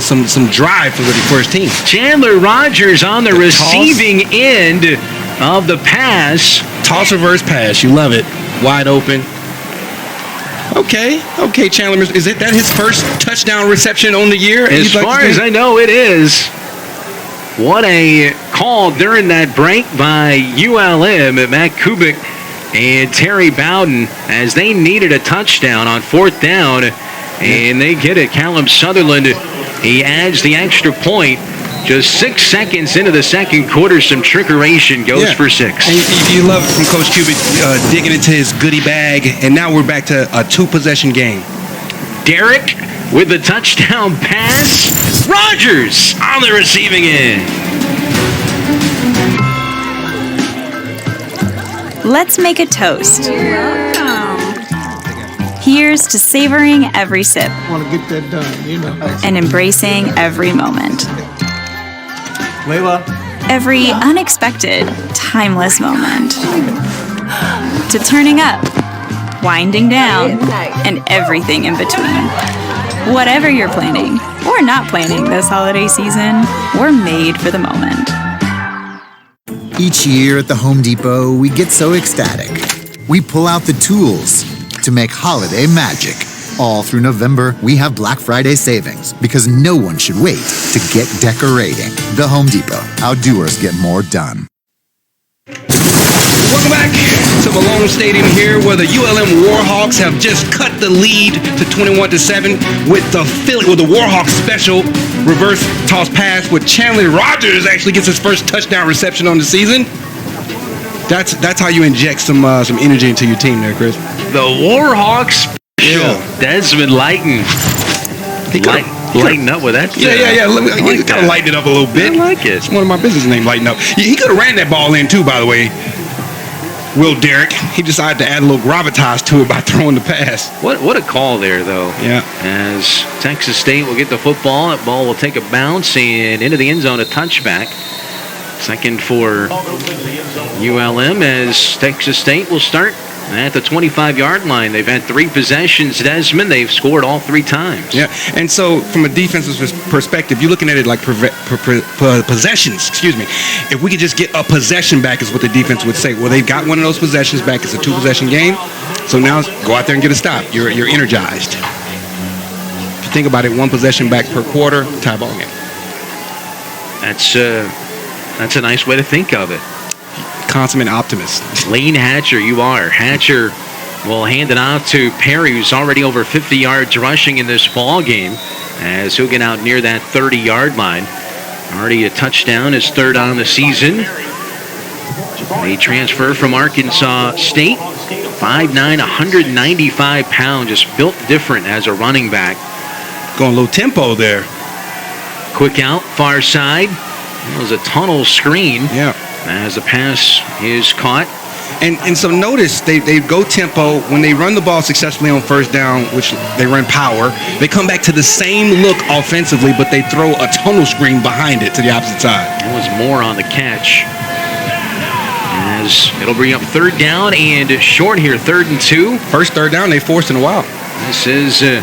some drive for his team. Chandler Rogers on the receiving end of the pass. Toss reverse pass. You love it. Wide open. Okay, Chandler. Is that his first touchdown reception on the year? As far as I know, it is. What a call during that break by ULM, Matt Kubik and Terry Bowden, as they needed a touchdown on fourth down, and they get it. Callum Sutherland, he adds the extra point. Just 6 seconds into the second quarter, some trickeration goes for 6. And you love it from Coach Kubik digging into his goodie bag, and now we're back to a 2-possession game. Derek with the touchdown pass. Rogers on the receiving end. Let's make a toast. Here's to savoring every sip Want to get that done, you know. and embracing every moment. Layla. Every unexpected, timeless moment. To turning up, winding down, and everything in between. Whatever you're planning or not planning this holiday season, we're made for the moment. Each year at the Home Depot, we get so ecstatic. We pull out the tools to make holiday magic. All through November, we have Black Friday savings because no one should wait to get decorating. The Home Depot. How doers get more done. Welcome back to Malone Stadium here, where the ULM Warhawks have just cut the lead to 21-7 with the Warhawks special reverse toss pass, with Chandler Rogers actually gets his first touchdown reception on the season. That's how you inject some energy into your team there, Chris. The Warhawks special. Desmond Lighten. Lighten up with that. Yeah. You gotta lighten it up a little bit. I like it. It's one of my business names, Lighten Up. He could have ran that ball in too, by the way. Will Derrick. He decided to add a little gravitas to it by throwing the pass. What a call there, though. Yeah. As Texas State will get the football, that ball will take a bounce and into the end zone, a touchback. Second for ULM, as Texas State will start at the 25-yard line. They've had 3 possessions, Desmond. They've scored all 3 times. Yeah, and so from a defensive perspective, you're looking at it like possessions, If we could just get a possession back is what the defense would say. Well, they've got one of those possessions back. It's a 2-possession game. So now go out there and get a stop. You're energized. If you think about it, 1 possession back per quarter, tie ball game. That's a nice way to think of it. Consummate optimist. Lane Hatcher, you are. Hatcher will hand it out to Perry, who's already over 50 yards rushing in this ball game, as he'll get out near that 30-yard line. Already a touchdown, his 3rd on the season. A transfer from Arkansas State. 5'9", 195 pounds, just built different as a running back. Going low tempo there. Quick out, far side. It was a tunnel screen. Yeah. As the pass is caught. And so notice they go tempo. When they run the ball successfully on first down, which they run power, they come back to the same look offensively, but they throw a tunnel screen behind it to the opposite side. That was more on the catch. As it'll bring up 3rd down and short here, 3rd and 2. First 3rd down they forced in a while. This is a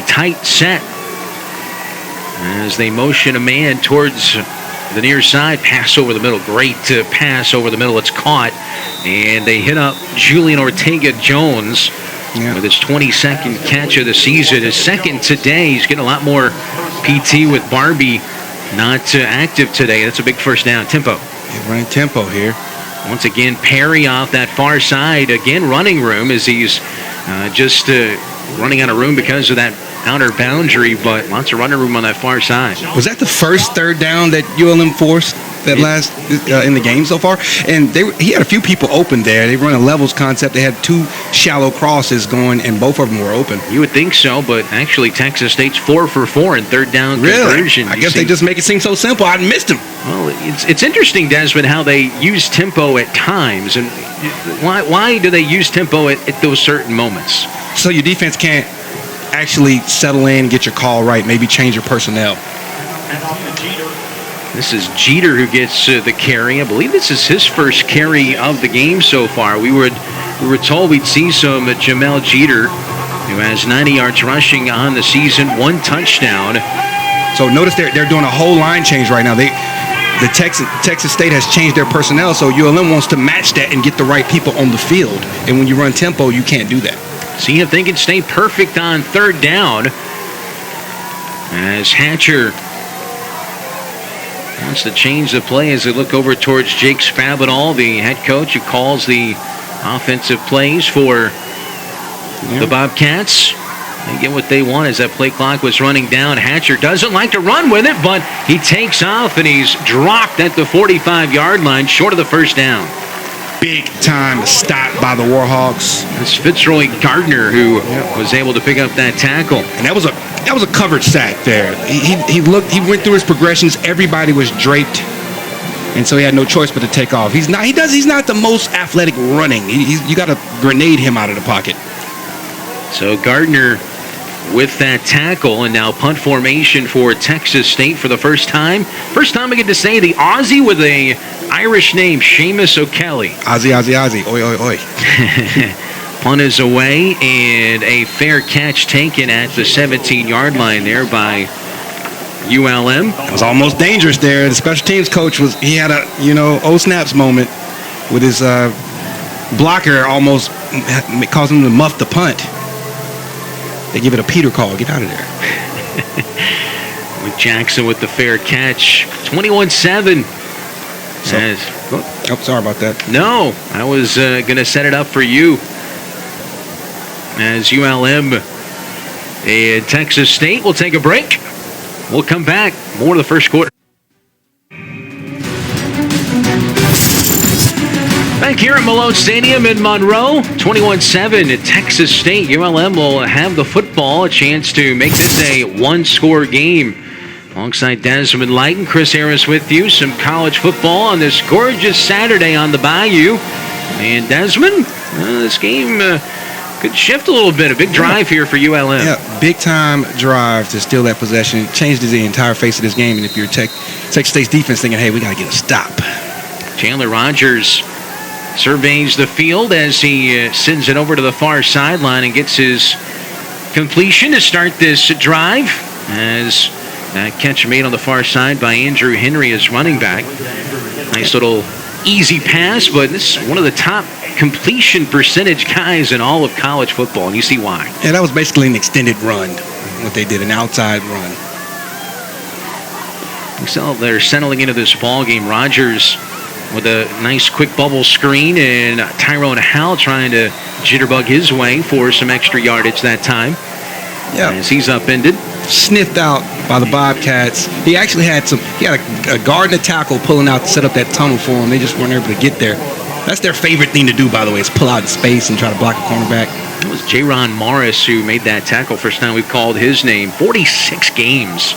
tight set as they motion a man towards the near side. Pass over the middle. Great pass over the middle. It's caught. And they hit up Julian Ortega-Jones with his 22nd catch of the season. His 2nd today. He's getting a lot more PT with Barbie not active today. That's a big first down. Tempo. Yeah, running tempo here. Once again, Perry off that far side. Again, running room as he's just running out of room because of that outer boundary, but lots of running room on that far side. Was that the first 3rd down that ULM forced that last in the game so far? And he had a few people open there. They run a levels concept. They had 2 shallow crosses going, and both of them were open. You would think so, but actually Texas State's 4 for 4 in 3rd down conversion. I guess they just make it seem so simple. I missed him. Well, it's interesting, Desmond, how they use tempo at times, and why do they use tempo at those certain moments? So your defense can't actually settle in, get your call right, maybe change your personnel. This is Jeter who gets the carry. I believe this is his first carry of the game so far. We were told we'd see some Jamel Jeter, who has 90 yards rushing on the season, 1 touchdown. So notice they're doing a whole line change right now. The Texas State has changed their personnel, so ULM wants to match that and get the right people on the field. And when you run tempo, you can't do that. See if they can stay perfect on 3rd down, as Hatcher wants to change the play as they look over towards Jake Spavital, the head coach who calls the offensive plays for the Bobcats. They get what they want as that play clock was running down. Hatcher doesn't like to run with it, but he takes off, and he's dropped at the 45-yard line, short of the first down. Big time stop by the Warhawks. It's Fitzroy Gardner who was able to pick up that tackle. And that was a covered sack there. He went through his progressions. Everybody was draped, and so he had no choice but to take off. He's not the most athletic running. You got to grenade him out of the pocket. So Gardner with that tackle, and now punt formation for Texas State for the first time. First time I get to say the Aussie with a Irish name, Seamus O'Kelly. Aussie, oi, oi, oi. Punt is away, and a fair catch taken at the 17-yard line there by ULM. It was almost dangerous there. The special teams coach had a, oh snaps moment with his blocker, almost caused him to muff the punt. They give it a Peter call. Get out of there. With Jackson with the fair catch. 21-7. Oh, sorry about that. No, I was going to set it up for you. As ULM and Texas State will take a break. We'll come back. More of the first quarter. Back here at Malone Stadium in Monroe, 21-7 at Texas State. ULM will have the football, a chance to make this a one-score game. Alongside Desmond Light and Chris Harris with you, some college football on this gorgeous Saturday on the Bayou. And Desmond, this game could shift a little bit. A big drive here for ULM. Yeah, big-time drive to steal that possession. It changes the entire face of this game. And if you're Texas State's defense thinking, hey, we got to get a stop. Chandler Rogers surveys the field as he sends it over to the far sideline and gets his completion to start this drive. As that catch made on the far side by Andrew Henry as running back. Nice little easy pass, but this is one of the top completion percentage guys in all of college football, and you see why. Yeah, that was basically an extended run, what they did, an outside run. So they're settling into this ball game. Rogers with a nice quick bubble screen, and Tyrone Howell trying to jitterbug his way for some extra yardage that time. Yeah, as he's upended. Sniffed out by the Bobcats. He actually had a guard and a tackle pulling out to set up that tunnel for him. They just weren't able to get there. That's their favorite thing to do, by the way, is pull out in space and try to block a cornerback. It was J-Ron Morris who made that tackle. First time we've called his name. 46 games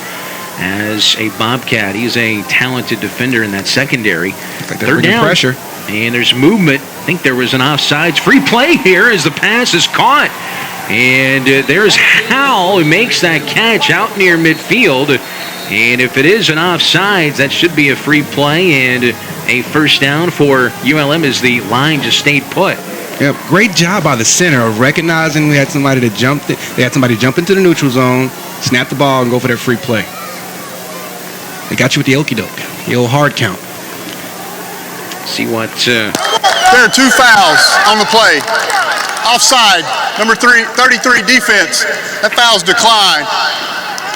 as a Bobcat. He's a talented defender in that secondary. Like third down. Pressure. And there's movement. I think there was an offsides free play here as the pass is caught. And there's Howell who makes that catch out near midfield. And if it is an offsides, that should be a free play and a first down for ULM as the line just stayed put. Yep, great job by the center of recognizing we had somebody that jumped. They had somebody jump into the neutral zone, snap the ball, and go for that free play. They got you with the okie doke, the old hard count. See what? There are two fouls on the play. Offside, number 33 defense. That foul's declined.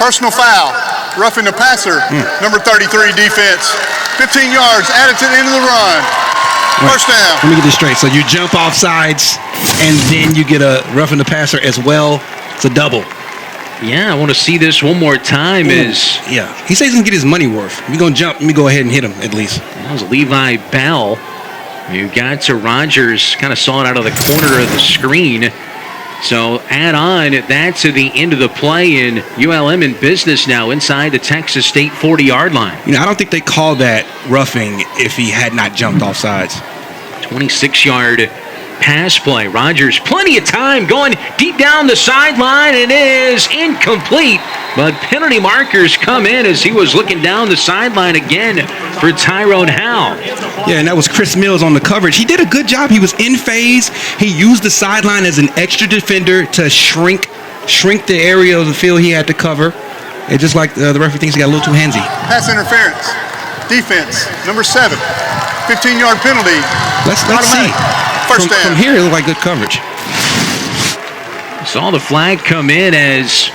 Personal foul, roughing the passer, number 33 defense. 15 yards, added to the end of the run. First down. Let me get this straight. So you jump off sides, and then you get a roughing the passer as well. It's a double. Yeah, I want to see this one more time. Yeah, he says he's going to get his money worth. If you're going to jump, let me go ahead and hit him at least. That was Levi Bell. You got to Rogers, kind of saw it out of the corner of the screen. So add on that to the end of the play, and ULM in business now inside the Texas State 40-yard line. You know, I don't think they called that roughing if he had not jumped off sides. 26-yard pass play. Rogers, plenty of time going deep down the sideline. It is incomplete, but penalty markers come in as he was looking down the sideline again for Tyrone Howell. Yeah, and that was Chris Mills on the coverage. He did a good job. He was in phase. He used the sideline as an extra defender to shrink the area of the field he had to cover. And just like the referee thinks he got a little too handsy. Pass interference. Defense, number 7. 15-yard penalty. Let's see. First down. From here, it looked like good coverage. Saw the flag come in as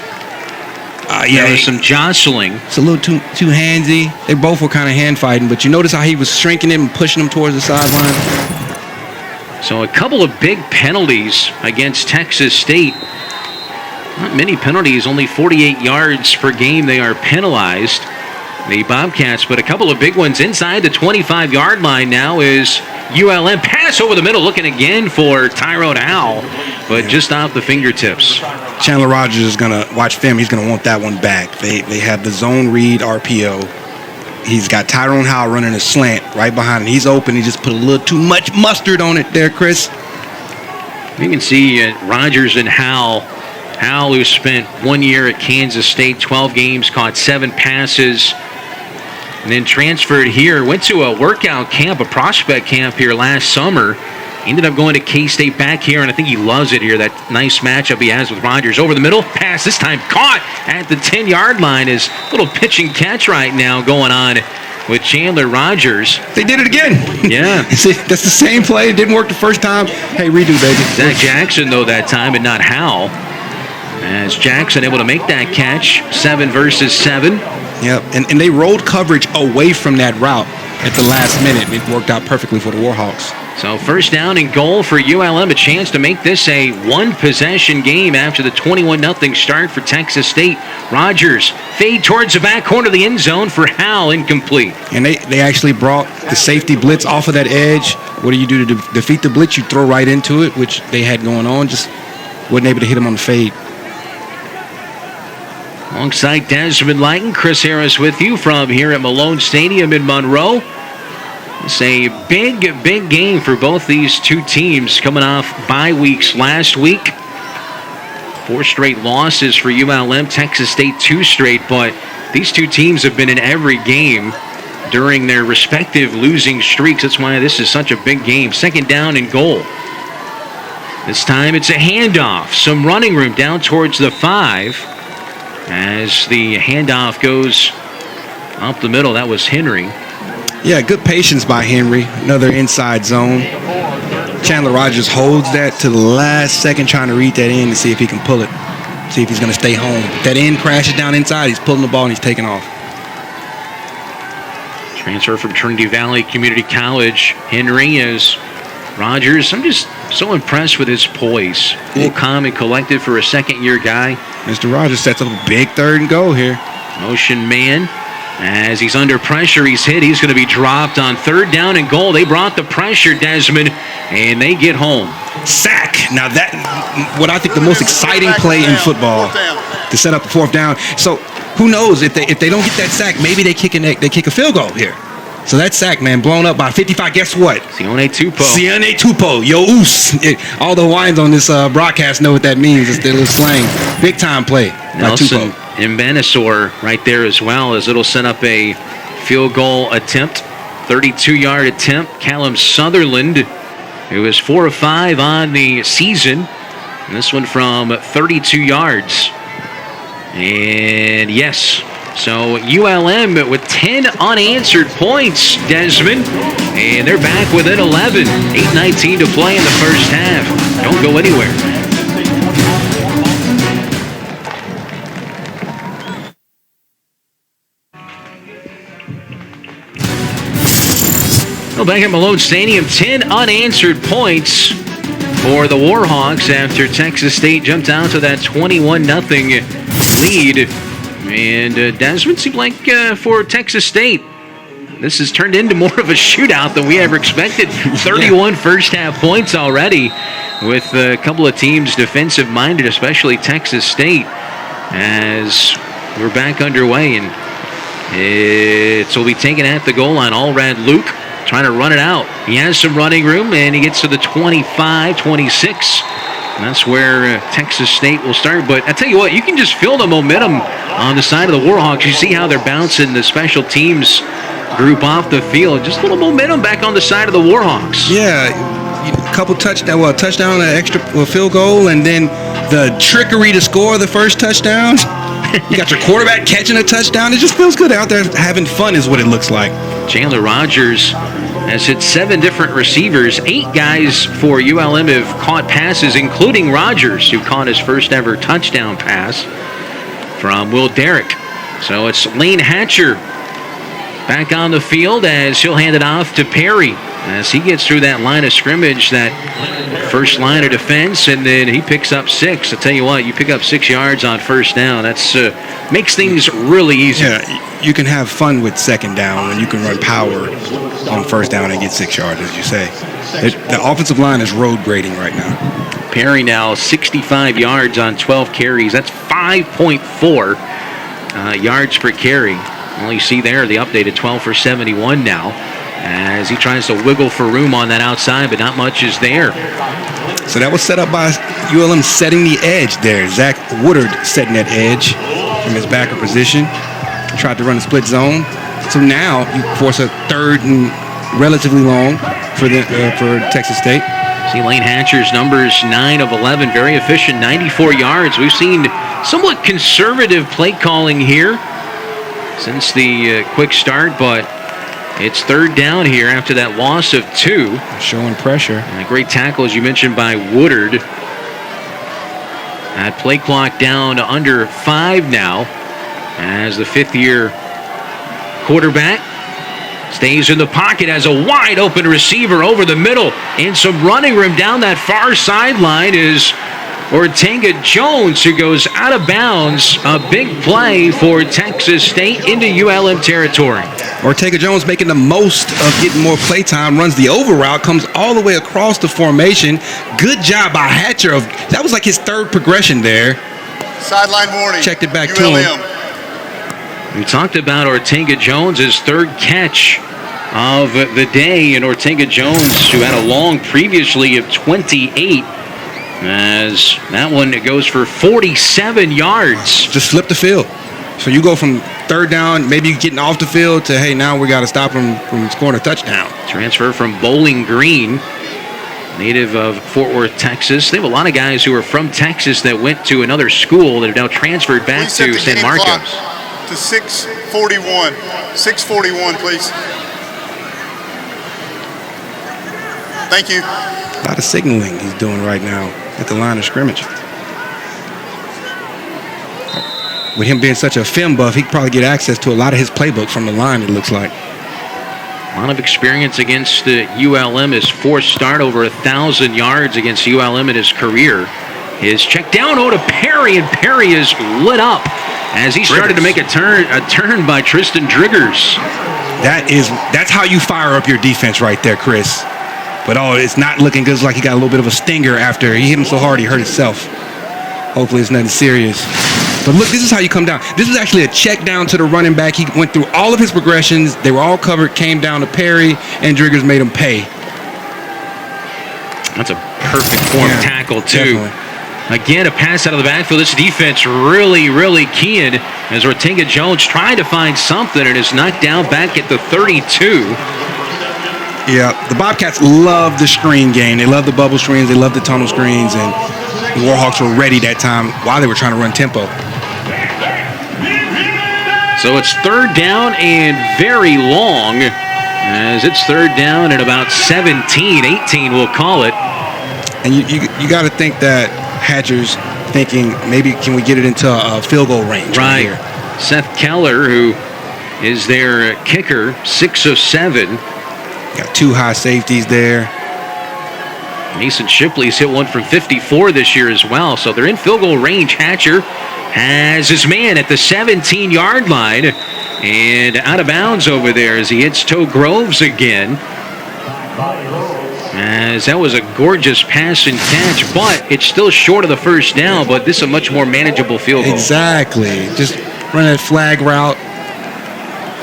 there was some jostling. It's a little too handsy. They both were kind of hand fighting, but you notice how he was shrinking him and pushing him towards the sideline. So a couple of big penalties against Texas State. Not many penalties, only 48 yards per game they are penalized. The Bobcats, but a couple of big ones inside the 25-yard line now is ULM. Pass over the middle, looking again for Tyrone Howell, but just off the fingertips. Chandler Rogers is going to watch film. He's going to want that one back. They have the zone read RPO. He's got Tyrone Howell running a slant right behind him. He's open. He just put a little too much mustard on it there, Chris. You can see Rogers and Howell. Howell, who spent 1 year at Kansas State, 12 games, caught 7 passes, and then transferred here, went to a workout camp, a prospect camp here last summer. Ended up going to K-State back here, and I think he loves it here. That nice matchup he has with Rogers. Over the middle, pass this time caught at the 10-yard line. Is a little pitch and catch right now going on with Chandler Rogers. They did it again. Yeah. See, that's the same play. It didn't work the first time. Hey, redo, baby. Zach Jackson, though, that time, and not Howell. as Jackson able to make that catch. 7 versus 7. Yep, and they rolled coverage away from that route at the last minute. It worked out perfectly for the Warhawks. So first down and goal for ULM, a chance to make this a one-possession game after the 21-0 start for Texas State. Rogers fade towards the back corner of the end zone for Howell, incomplete. And they actually brought the safety blitz off of that edge. What do you do to defeat the blitz? You throw right into it, which they had going on. Just wasn't able to hit him on the fade. Alongside Desmond Lighton, Chris Harris with you from here at Malone Stadium in Monroe. It's a big game for both these two teams coming off bye weeks last week. 4 straight losses for ULM, Texas State 2 straight, but these two teams have been in every game during their respective losing streaks. That's why this is such a big game. Second down and goal. This time it's a handoff. Some running room down towards the 5 as the handoff goes up the middle. That was Henry. Yeah, good patience by Henry. Another inside zone. Chandler Rogers holds that to the last second, trying to read that in to see if he can pull it. See if he's going to stay home. That end crashes down inside. He's pulling the ball and he's taking off. Transfer from Trinity Valley Community College. Henry is Rogers. I'm just so impressed with his poise. Cool, calm, and collected for a second-year guy. Mr. Rogers sets up a big 3rd and goal here. Motion man. As he's under pressure, he's hit. He's going to be dropped on 3rd down and goal. They brought the pressure, Desmond, and they get home. Sack. Now that, what I think the most exciting play in football, to set up a 4th down. So who knows if they don't get that sack, maybe they kick a field goal here. So that sack, man, blown up by 55. Guess what? Sione Tupo. Sione Tupo. Yo, oos. All the wines on this broadcast know what that means. It's their little slang. Big time play. Nelson Imbenisor right there as well, as it'll set up a field goal attempt. 32-yard attempt. Callum Sutherland, who is 4 of 5 on the season. And this one from 32 yards. And yes, so ULM with 10 unanswered points, Desmond. And they're back within 11. 8:19 to play in the first half. Don't go anywhere. Well, back at Malone Stadium, 10 unanswered points for the Warhawks after Texas State jumped out to that 21-0 lead. And Desmond, seemed like for Texas State, this has turned into more of a shootout than we ever expected. 31 first-half points already, with a couple of teams defensive-minded, especially Texas State, as we're back underway. And it will be taken at the goal line. Allred Luke trying to run it out. He has some running room, and he gets to the 25, 26. And that's where Texas State will start. But I tell you what, you can just feel the momentum on the side of the Warhawks. You see how they're bouncing the special teams group off the field. Just a little momentum back on the side of the Warhawks. Yeah, a couple touchdown, an extra field goal, and then the trickery to score the first touchdown. You got your quarterback catching a touchdown. It just feels good out there having fun is what it looks like. Chandler Rogers has hit 7 different receivers. 8 guys for ULM have caught passes, including Rogers, who caught his first ever touchdown pass from Will Derrick. So it's Lane Hatcher back on the field as he'll hand it off to Perry as he gets through that line of scrimmage, that first line of defense, and then he picks up 6. I'll tell you what, you pick up 6 yards on first down. That's makes things really easy. Yeah, you can have fun with second down when you can run power on first down and get 6 yards, as you say. The offensive line is road grading right now. Perry now 65 yards on 12 carries. That's 5.4 yards per carry. Well, you see there the updated 12 for 71 now, as he tries to wiggle for room on that outside, but not much is there. So that was set up by ULM setting the edge there. Zach Woodard setting that edge from his backer position. Tried to run a split zone. So now you force a 3rd and relatively long for Texas State. See Lane Hatcher's numbers, 9 of 11, very efficient, 94 yards. We've seen somewhat conservative play calling here since the quick start, but it's 3rd down here after that loss of 2. Showing pressure. And a great tackle, as you mentioned, by Woodard. That play clock down to under 5 now as the fifth-year quarterback stays in the pocket, has a wide open receiver over the middle, and some running room down that far sideline is Ortega Jones, who goes out of bounds. A big play for Texas State into ULM territory. Ortega Jones making the most of getting more play time, runs the over route, comes all the way across the formation. Good job by Hatcher. That was like his third progression there. Sideline warning. Checked it back ULM. to him. We talked about Ortega Jones' third catch of the day, and Ortega Jones, who had a long previously of 28, as that one goes for 47 yards. Just flip the field. So you go from third down, maybe getting off the field, to, hey, now we got to stop him from scoring a touchdown. Transfer from Bowling Green, native of Fort Worth, Texas. They have a lot of guys who are from Texas that went to another school that have now transferred back Please set to the San game Marcos. clock to 6:41. 6:41, please. Thank you. A lot of signaling he's doing right now at the line of scrimmage. With him being such a film buff, he could probably get access to a lot of his playbook from the line, it looks like. A lot of experience against ULM. His fourth start, over 1,000 yards against ULM in his career. His check down to Perry, and Perry is lit up as he started to make a turn by Tristan Driggers. That's how you fire up your defense right there, Chris. But it's not looking good. It's like he got a little bit of a stinger after he hit him so hard he hurt himself. Hopefully it's nothing serious. But look, this is how you come down. This is actually a check down to the running back. He went through all of his progressions. They were all covered, came down to Perry, and Driggers made him pay. That's a perfect form tackle, too. Definitely. Again, a pass out of the backfield. This defense really, really keying as Ortega Jones trying to find something and is knocked down back at the 32. Yeah, the Bobcats love the screen game. They love the bubble screens. They love the tunnel screens. And the Warhawks were ready that time while they were trying to run tempo. So it's third down and very long, as it's third down at about 17, 18 we'll call it. And you got to think that Hatcher's thinking, maybe can we get it into a field goal range right here. Seth Keller, who is their kicker, 6 of 7. Got two high safeties there. Mason Shipley's hit one from 54 this year as well, so they're in field goal range. Hatcher has his man at the 17-yard line and out of bounds over there as he hits Toe Groves again. As that was a gorgeous pass and catch, but it's still short of the first down, but this is a much more manageable field goal. Exactly. Just run that flag route.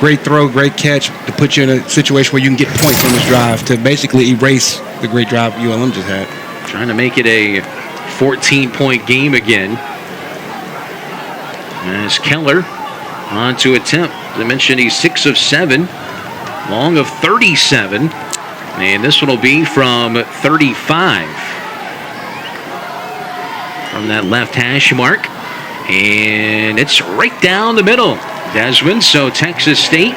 Great throw, great catch to put you in a situation where you can get points on this drive to basically erase the great drive ULM just had. Trying to make it a 14-point game again. As Keller on to attempt. As I mentioned, he's 6 of 7, long of 37. And this one will be from 35. From that left hash mark. And it's right down the middle, Desmond. So Texas State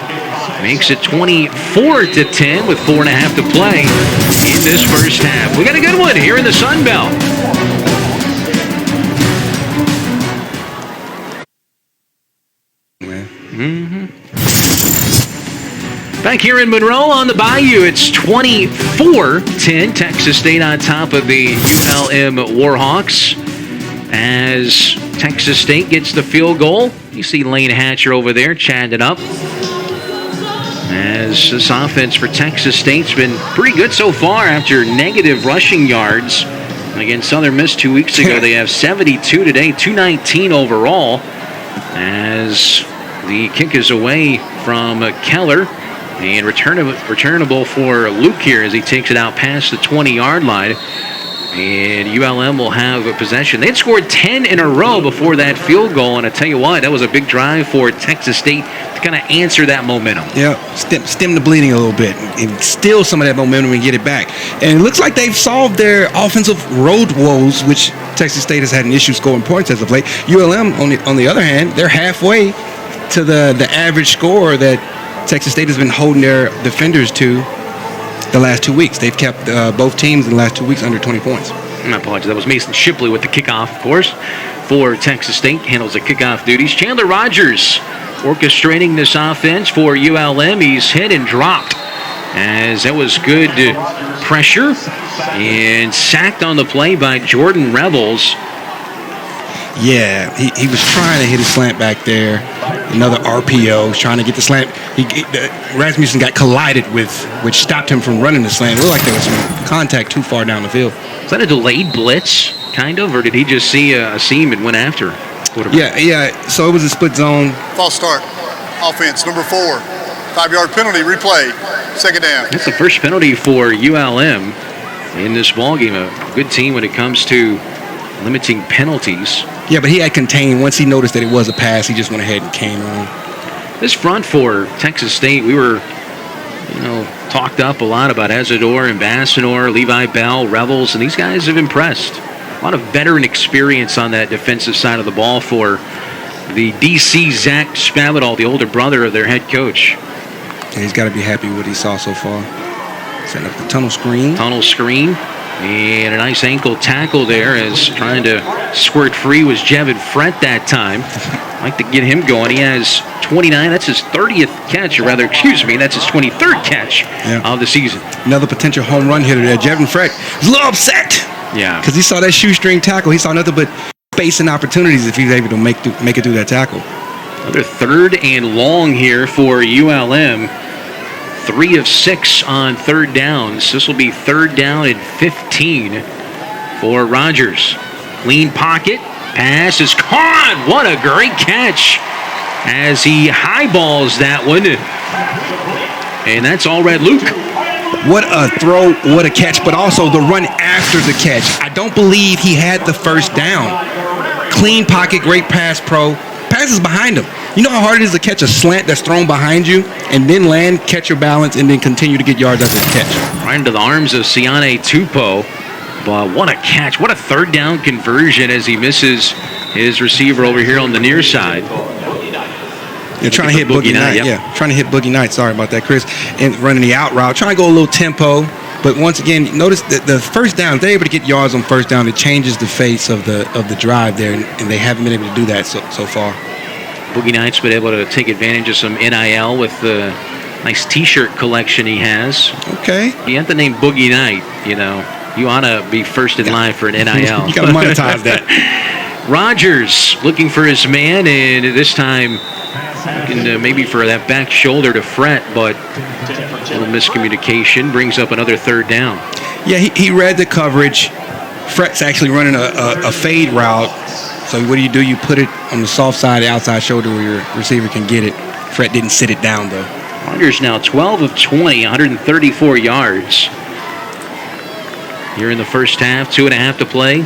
makes it 24-10 with 4.5 to play in this first half. We got a good one here in the Sun Belt. Back here in Monroe on the Bayou, it's 24-10. Texas State on top of the ULM Warhawks as Texas State gets the field goal. You see Lane Hatcher over there chatting it up. As this offense for Texas State's been pretty good so far after negative rushing yards against Southern Miss 2 weeks ago. They have 72 today, 219 overall. As the kick is away from Keller. And returnable for Luke here as he takes it out past the 20-yard line. And ULM will have a possession. They'd scored 10 in a row before that field goal. And I tell you what, that was a big drive for Texas State to kind of answer that momentum. Yeah, stem the bleeding a little bit and steal some of that momentum and get it back. And it looks like they've solved their offensive road woes, which Texas State has had an issue scoring points as of late. ULM, on the other hand, they're halfway to the average score that Texas State has been holding their defenders to the last 2 weeks. They've kept both teams in the last 2 weeks under 20 points. I apologize. That was Mason Shipley with the kickoff, of course, for Texas State. Handles the kickoff duties. Chandler Rogers orchestrating this offense for ULM. He's hit and dropped, as that was good pressure, and sacked on the play by Jordan Revels. Yeah, he was trying to hit a slant back there. Another RPO, trying to get the slant. Rasmussen got collided with, which stopped him from running the slant. It looked like there was some contact too far down the field. Is that a delayed blitz, kind of, or did he just see a seam and went after? Yeah. So it was a split zone. False start. Offense, number 4. 5-yard penalty, replay. Second down. That's the first penalty for ULM in this ballgame. A good team when it comes to limiting penalties. Yeah, but he had contained. Once he noticed that it was a pass, he just went ahead and came on. This front for Texas State, we were, talked up a lot about Ezador, Ambassador, Levi Bell, Revels, and these guys have impressed. A lot of veteran experience on that defensive side of the ball for the DC Zach Spavital, the older brother of their head coach. And he's got to be happy with what he saw so far. Setting up the tunnel screen. And a nice ankle tackle there, as trying to squirt free was Jevin Frett that time. Like to get him going. He has 29. That's his 30th catch, or rather, that's his 23rd catch of the season. Another potential home run hitter there. Jevin Frett was a little upset. Yeah. Because he saw that shoestring tackle. He saw nothing but space and opportunities if he was able to make it through that tackle. Another 3rd and long here for ULM. 3 of 6 on 3rd downs. This will be 3rd down and 15 for Rogers. Clean pocket. Pass is caught. What a great catch as he highballs that one. And that's all red Luke. What a throw, what a catch, but also the run after the catch. I don't believe he had the first down. Clean pocket, great pass pro. Passes behind him. You know how hard it is to catch a slant that's thrown behind you and then land, catch your balance, and then continue to get yards after the catch. Right into the arms of Siane Tupou. But what a catch. What a 3rd down conversion as he misses his receiver over here on the near side. You're trying to hit Boogie Knight. Yeah, trying to hit Boogie Knight. Sorry about that, Chris. And running the out route. Trying to go a little tempo. But once again, notice that the first down, if they're able to get yards on first down, it changes the face of the drive there. And they haven't been able to do that so far. Boogie Knight's been able to take advantage of some NIL with the nice T-shirt collection he has. Okay. You have the name Boogie Knight, You ought to be first in line for an NIL. You got to monetize that. Rogers looking for his man, and this time looking maybe for that back shoulder to Frett, but a little miscommunication brings up another 3rd down. Yeah, he read the coverage. Frett's actually running a fade route. So what do? You put it on the soft side, the outside shoulder where your receiver can get it. Frett didn't sit it down, though. Rogers now 12 of 20, 134 yards. Here in the first half, 2.5 to play.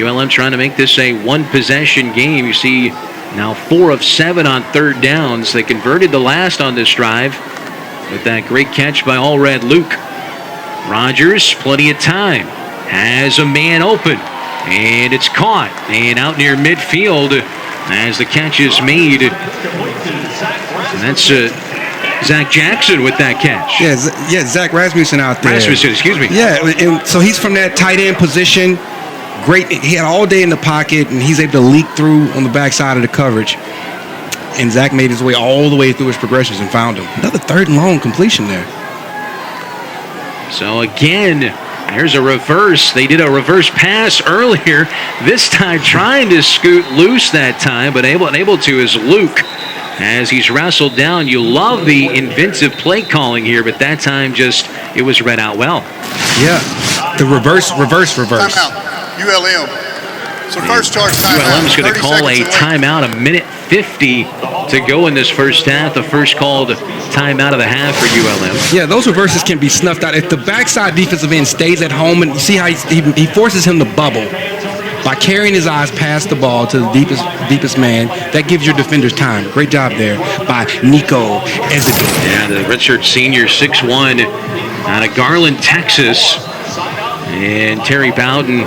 ULM trying to make this a 1-possession game. You see now 4 of 7 on 3rd downs. They converted the last on this drive with that great catch by All Red Luke. Rogers, plenty of time, has a man open. And it's caught and out near midfield as the catch is made. And that's Zach Jackson with that catch. Yeah, Zach Rasmussen out there. Excuse me. Yeah, and so he's from that tight end position. Great. He had all day in the pocket, and he's able to leak through on the backside of the coverage. And Zach made his way all the way through his progressions and found him. Another 3rd and long completion there. So again, there's a reverse. They did a reverse pass earlier. This time trying to scoot loose that time, but able to is Luke as he's wrestled down. You love the inventive play calling here, but that time it was read out well. Yeah, the reverse. Timeout. ULM. So first charge timeout. ULM's going to call a timeout, 1:50 to go in this first half. The first called timeout of the half for ULM. Yeah, those reverses can be snuffed out. If the backside defensive end stays at home, and you see how he forces him to bubble by carrying his eyes past the ball to the deepest man, that gives your defenders time. Great job there by Nico Ezador. Yeah, the redshirt senior, 6'1", out of Garland, Texas. And Terry Bowden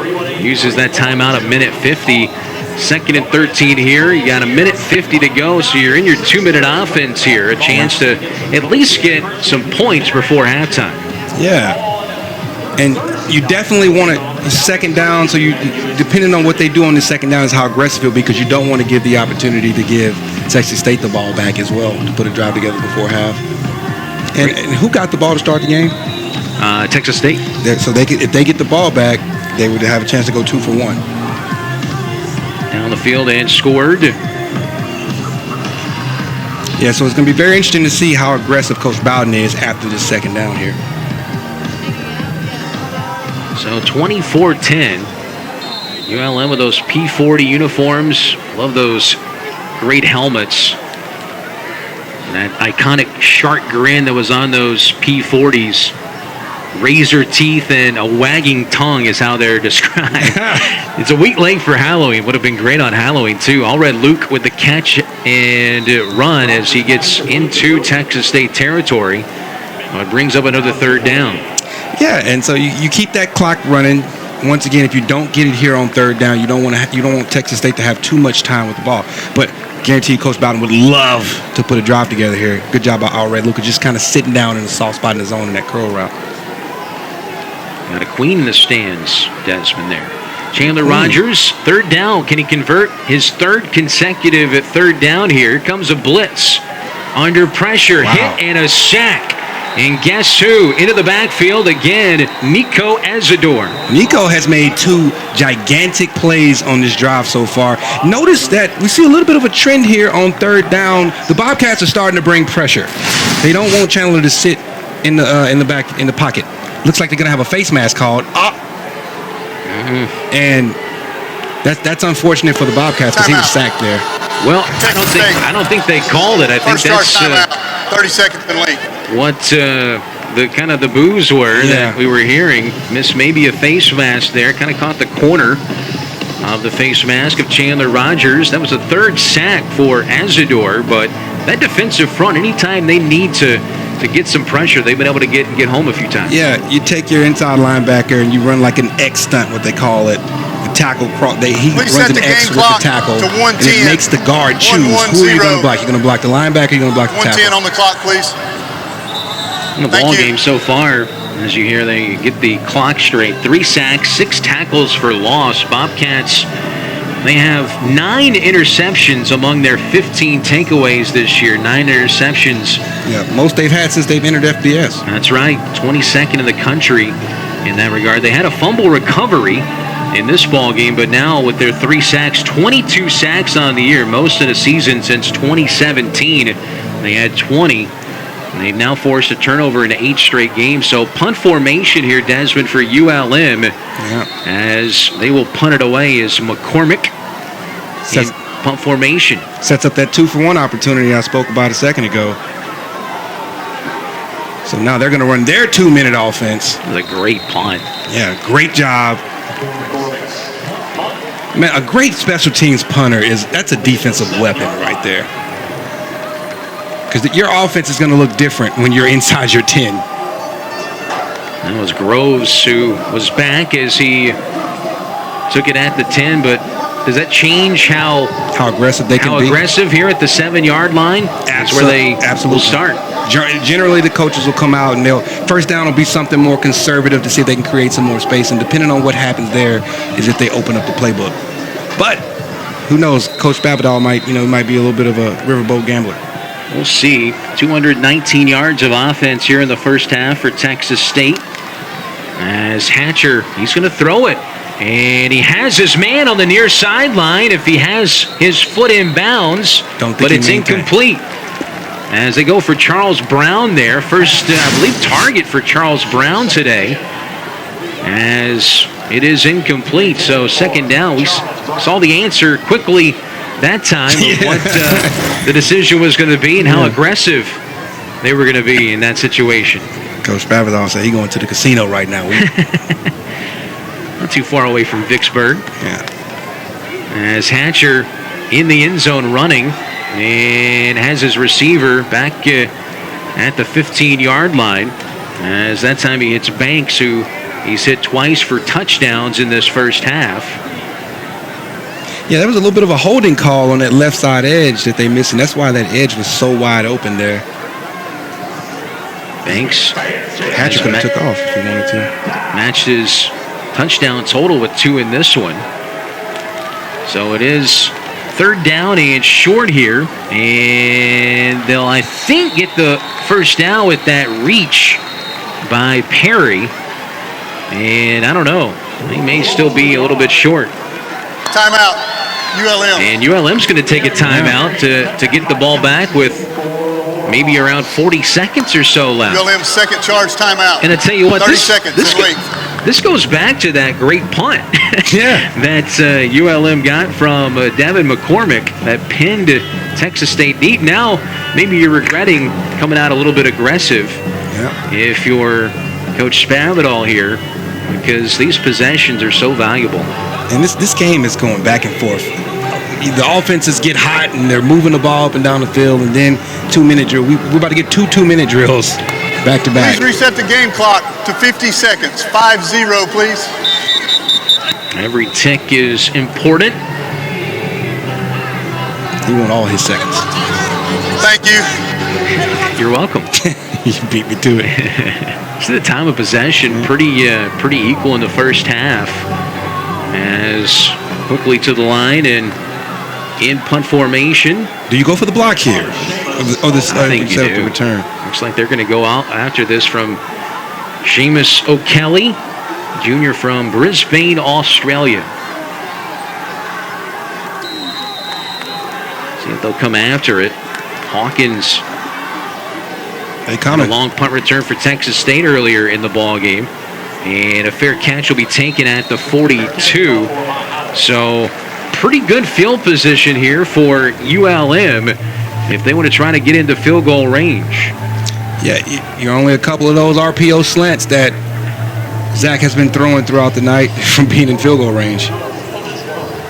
uses that timeout, 1:50. 2nd and 13 here. You got 1:50 to go, so you're in your 2-minute offense here. A chance to at least get some points before halftime. Yeah. And You definitely want a second down, so you, depending on what they do on the second down is how aggressive it'll be, because you don't want to give the opportunity to give Texas State the ball back as well to put a drive together before half. And who got the ball to start the game? Texas State. So if they get the ball back, they would have a chance to go 2 for 1. Down the field and scored. Yeah, so it's going to be very interesting to see how aggressive Coach Bowden is after this second down here. So 24-10. ULM with those P40 uniforms. Love those great helmets. And that iconic shark grin that was on those P40s. Razor teeth and a wagging tongue is how they're described. It's a week late for Halloween. Would have been great on Halloween, too. All red Luke with the catch and run as he gets into Texas State territory. It brings up another third down. Yeah, and so you keep that clock running. Once again, if you don't get it here on third down, you don't want Texas State to have too much time with the ball. But guarantee Coach Bowden would love to put a drive together here. Good job by All Red Luca, just kind of sitting down in the soft spot in the zone in that curl route. Got a queen in the stands, Desmond there. Chandler Rogers, third down. Can he convert his third consecutive at third down here? Here comes a blitz. Under pressure, hit and a sack. And guess who? Into the backfield again, Nico Azador. Nico has made 2 gigantic plays on this drive so far. Notice that we see a little bit of a trend here on third down. The Bobcats are starting to bring pressure. They don't want Chandler to sit in the pocket. Looks like they're gonna have a face mask called. And that's unfortunate for the Bobcats because he was sacked there. Well, I don't think they called it. I think that's 30 seconds and late. What the boos were that we were hearing. Missed maybe a face mask there. Kind of caught the corner of the face mask of Chandler Rogers. That was a third sack for Azador, but that defensive front, anytime they need to get some pressure, they've been able to get home a few times. Yeah, you take your inside linebacker and you run like an X stunt, what they call it. The tackle cross. He runs an X with the tackle, and it makes the guard choose who are you going to block. You're going to block the linebacker. You're going to block the tackle. 110 on the clock, please. In the ball game so far, as you hear, they get the clock straight. 3 sacks, 6 tackles for loss. Bobcats, they have 9 interceptions among their 15 takeaways this year. 9 interceptions. Yeah, most they've had since they've entered FBS. That's right. 22nd in the country in that regard. They had a fumble recovery in this ball game, but now with their 3 sacks, 22 sacks on the year, most of the season since 2017. They had 20. They've now forced a turnover in 8 straight games. So punt formation here, Desmond, for ULM, as they will punt it away as McCormick in punt formation. Sets up that 2 for 1 opportunity I spoke about a second ago. So now they're going to run their 2-minute offense. It was a great punt. Yeah, great job. Man, a great special teams punter that's a defensive weapon right there. Because your offense is going to look different when you're inside your 10. That was Groves who was back as he took it at the 10, but does that change how aggressive they can be? How aggressive here at the 7-yard line? That's where they will start. Generally, the coaches will come out and first down will be something more conservative to see if they can create some more space. And depending on what happens there is if they open up the playbook. But who knows? Coach Babadal might be a little bit of a riverboat gambler. We'll see. 219 yards of offense here in the first half for Texas State. As Hatcher, he's going to throw it. And he has his man on the near sideline if he has his foot in bounds. But it's incomplete. As they go for Charles Brown there. First, I believe, target for Charles Brown today. As it is incomplete. So second down. We saw the answer quickly that time of what the decision was going to be and how aggressive they were going to be in that situation. Coach Babadal said he's going to the casino right now. Not too far away from Vicksburg. Yeah. As Hatcher in the end zone running and has his receiver back at the 15-yard line. As that time he hits Banks, who he's hit twice for touchdowns in this first half. Yeah, there was a little bit of a holding call on that left side edge that they missed, and that's why that edge was so wide open there. Banks Hatcher could have took off if he wanted to. matched his touchdown total with 2 in this one. So it is 3rd down and short here. And they'll, I think, get the first down with that reach by Perry. And I don't know. He may still be a little bit short. Timeout, ULM. And ULM's going to take a timeout to get the ball back with maybe around 40 seconds or so left. ULM's second charge timeout. And I tell you what, 30 seconds. this goes back to that great punt that ULM got from Devin McCormick that pinned Texas State deep. Now, maybe you're regretting coming out a little bit aggressive if you're Coach Spavital here, because these possessions are so valuable. And this game is going back and forth. The offenses get hot and they're moving the ball up and down the field, and then 2-minute drill. We're about to get 2 2-minute drills back to back. Please reset the game clock to 50 seconds. 5-0, please. Every tick is important. He won all his seconds. Thank you. You're welcome. You beat me to it. So the time of possession pretty equal in the first half. As quickly to the line and in punt formation. Do you go for the block here? I think you do. The return. Looks like they're going to go out after this from Seamus O'Kelly, junior from Brisbane, Australia. See if they'll come after it. Hawkins. A long punt return for Texas State earlier in the ball game. And a fair catch will be taken at the 42. So pretty good field position here for ULM if they want to try to get into field goal range. Yeah, you're only a couple of those RPO slants that Zach has been throwing throughout the night from being in field goal range.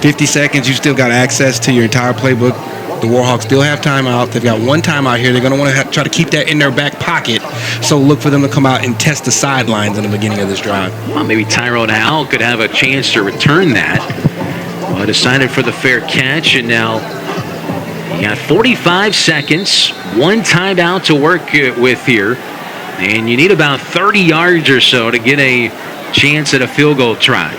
50 seconds, you still got access to your entire playbook. The Warhawks still have timeout. They've got one timeout here. They're going to want to try to keep that in their back pocket. So look for them to come out and test the sidelines in the beginning of this drive. Well, maybe Tyrone Howell could have a chance to return that. Well, decided for the fair catch, and now you got 45 seconds, one timeout to work with here, and you need about 30 yards or so to get a chance at a field goal try.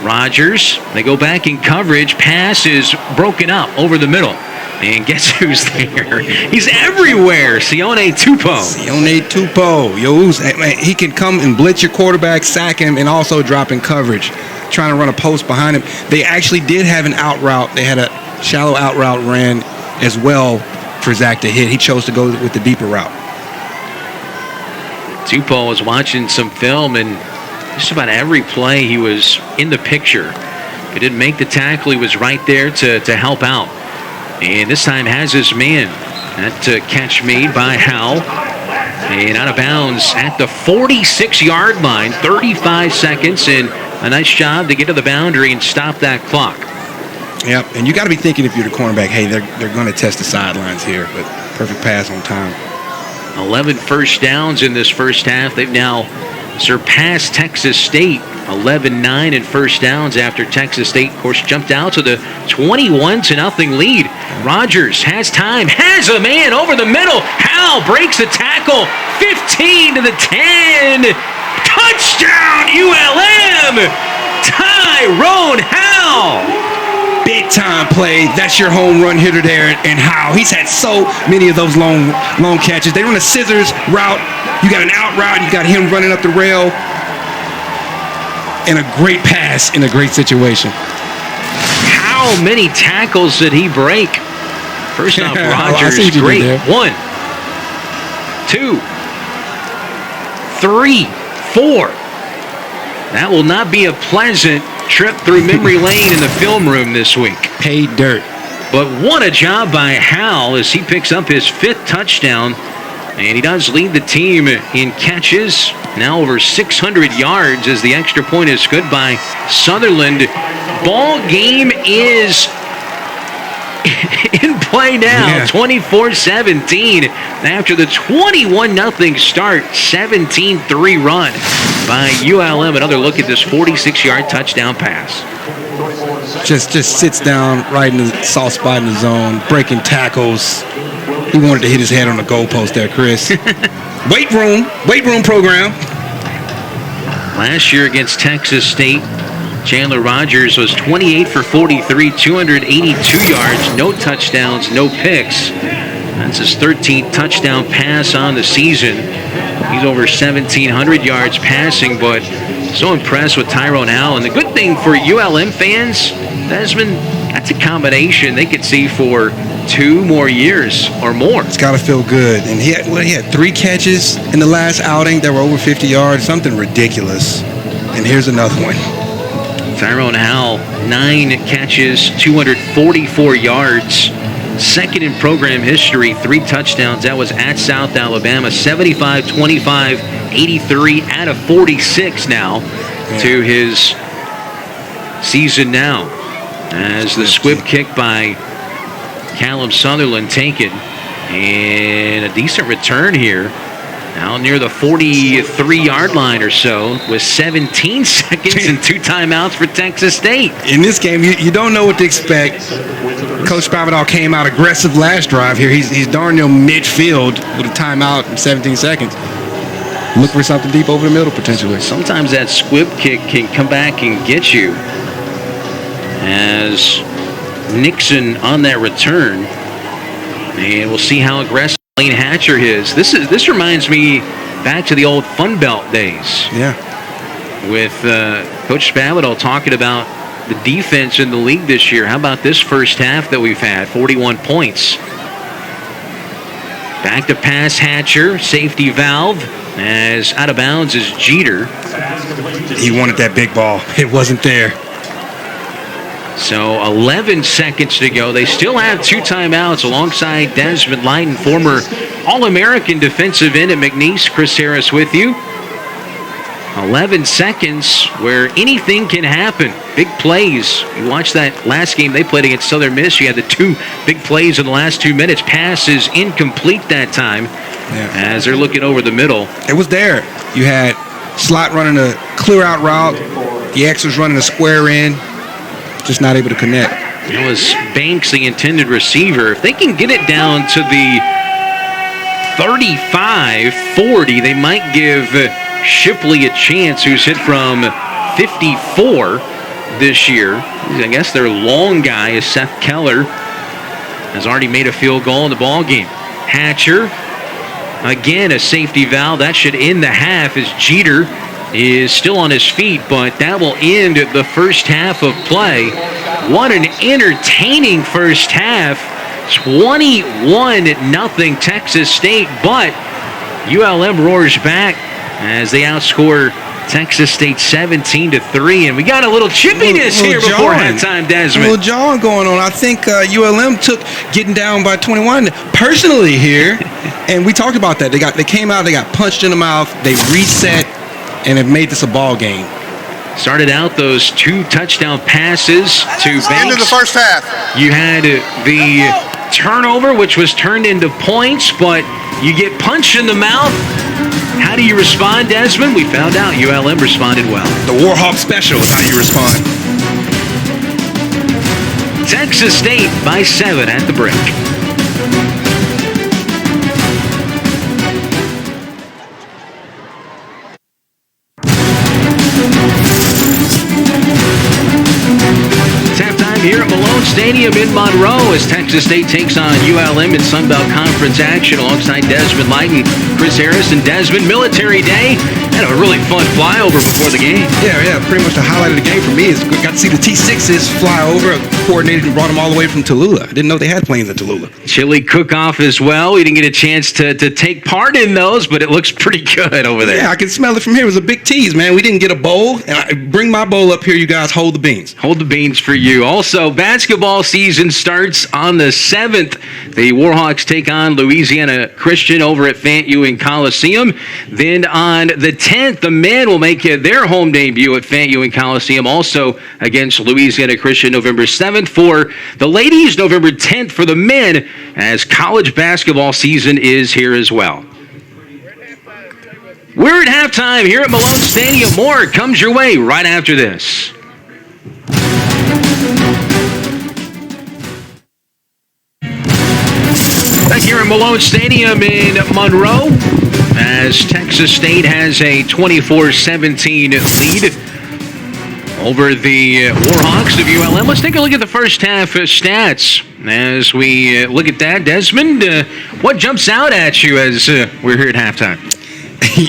Rogers, they go back in coverage. Pass is broken up over the middle. And guess who's there? He's everywhere. Sione Tupou. He can come and blitz your quarterback, sack him, and also drop in coverage, trying to run a post behind him. They actually did have an out route. They had a shallow out route ran as well for Zach to hit. He chose to go with the deeper route. Tupou was watching some film, and just about every play he was in the picture. If he didn't make the tackle, he was right there to help out. And this time has his man. That catch made by Howell. And out of bounds at the 46-yard line. 35 seconds, and a nice job to get to the boundary and stop that clock. Yep, and you got to be thinking if you're the cornerback, hey, they're going to test the sidelines here, but perfect pass on time. 11 first downs in this first half. They've now surpassed Texas State, 11-9 in first downs after Texas State, of course, jumped out to the 21-0 lead. Rogers has time, has a man over the middle. Howell breaks the tackle, 15 to the 10. Touchdown, ULM! Tyrone Howell! Big time play. That's your home run hitter there, and Howell. He's had so many of those long catches. They run a scissors route. You got an out route. You got him running up the rail. And a great pass in a great situation. How many tackles did he break? First off, Rogers, great. 1, 2, 3, 4. That will not be a pleasant trip through memory lane in the film room this week. Paid dirt. But what a job by Howell as he picks up his 5th touchdown. And he does lead the team in catches. Now over 600 yards as the extra point is good by Sutherland. Ball game is in play now. 24-17 after the 21-0 start. 17-3 run by ULM. Another look at this 46-yard touchdown pass. Just sits down right in the soft spot in the zone, breaking tackles. He wanted to hit his head on the goalpost there, Chris. Weight room program. Last year against Texas State, Chandler Rogers was 28 for 43, 282 yards, no touchdowns, no picks. That's his 13th touchdown pass on the season. He's over 1,700 yards passing, but so impressed with Tyrone Howell. And the good thing for ULM fans, that's a combination they could see for 2 more years or more. It's got to feel good. And he had 3 catches in the last outing that were over 50 yards, something ridiculous. And here's another one. Tyrone Howell, 9 catches, 244 yards. Second in program history, 3 touchdowns. That was at South Alabama, 75, 25, 83 out of 46 now to his season now. As the squib kick by Callum Sutherland taken, and a decent return here. Now near the 43-yard line or so with 17 seconds and 2 timeouts for Texas State. In this game, you don't know what to expect. Coach Spavital came out aggressive last drive here. He's darn near midfield with a timeout in 17 seconds. Look for something deep over the middle potentially. Sometimes that squib kick can come back and get you. As Nixon on that return. And we'll see how aggressive Lane Hatcher is. This reminds me back to the old Fun Belt days. Yeah. With Coach Spavital talking about the defense in the league this year. How about this first half that we've had? 41 points. Back to pass Hatcher. Safety valve. As out of bounds is Jeter. He wanted that big ball. It wasn't there. So 11 seconds to go. They still have 2 timeouts alongside Desmond Lighton, former All-American defensive end at McNeese. Chris Harris with you. 11 seconds where anything can happen. Big plays. You watched that last game they played against Southern Miss. You had the 2 big plays in the last 2 minutes. Pass is incomplete that time as they're looking over the middle. It was there. You had Slot running a clear-out route. The X was running a square in. Just not able to connect. It was Banks, the intended receiver. If they can get it down to the 35-40, they might give Shipley a chance, who's hit from 54 this year. I guess their long guy is Seth Keller. Has already made a field goal in the ball game. Hatcher, again, a safety valve. That should end the half as Jeter is still on his feet, but that will end the first half of play. What an entertaining first half. 21-0 Texas State, but ULM roars back as they outscore Texas State 17-3, and we got a little chippiness here before halftime, Desmond. A little jawing going on. I think ULM took getting down by 21 personally here, and we talked about that. They came out, they got punched in the mouth, they reset, and have made this a ball game. Started out those 2 touchdown passes to Banks. End of the first half. You had the turnover, which was turned into points, but you get punched in the mouth. How do you respond, Desmond? We found out ULM responded well. The Warhawk special is how you respond. Texas State by 7 at the break. Here at Malone Stadium in Monroe as Texas State takes on ULM in Sun Belt Conference action alongside Desmond Lighton, Chris Harris, and Desmond. Military Day. Had a really fun flyover before the game. Yeah. Pretty much the highlight of the game for me is got to see the T6s fly over, coordinated and brought them all the way from Tallulah. I didn't know they had planes in Tallulah. Chili cook-off as well. We didn't get a chance to take part in those, but it looks pretty good over there. Yeah, I can smell it from here. It was a big tease, man. We didn't get a bowl. And I bring my bowl up here, you guys. Hold the beans. Hold the beans for you. Also, basketball season starts on the 7th. The Warhawks take on Louisiana Christian over at Fant Ewing Coliseum. Then on the 10th, the men will make their home debut at Fant Ewing Coliseum, also against Louisiana Christian November 7th. For the ladies, November 10th for the men, as college basketball season is here as well. We're at halftime here at Malone Stadium. More comes your way right after this. Back here at Malone Stadium in Monroe, as Texas State has a 24-17 lead over the Warhawks of ULM. Let's take a look at the first half stats as we look at that. Desmond, what jumps out at you as we're here at halftime?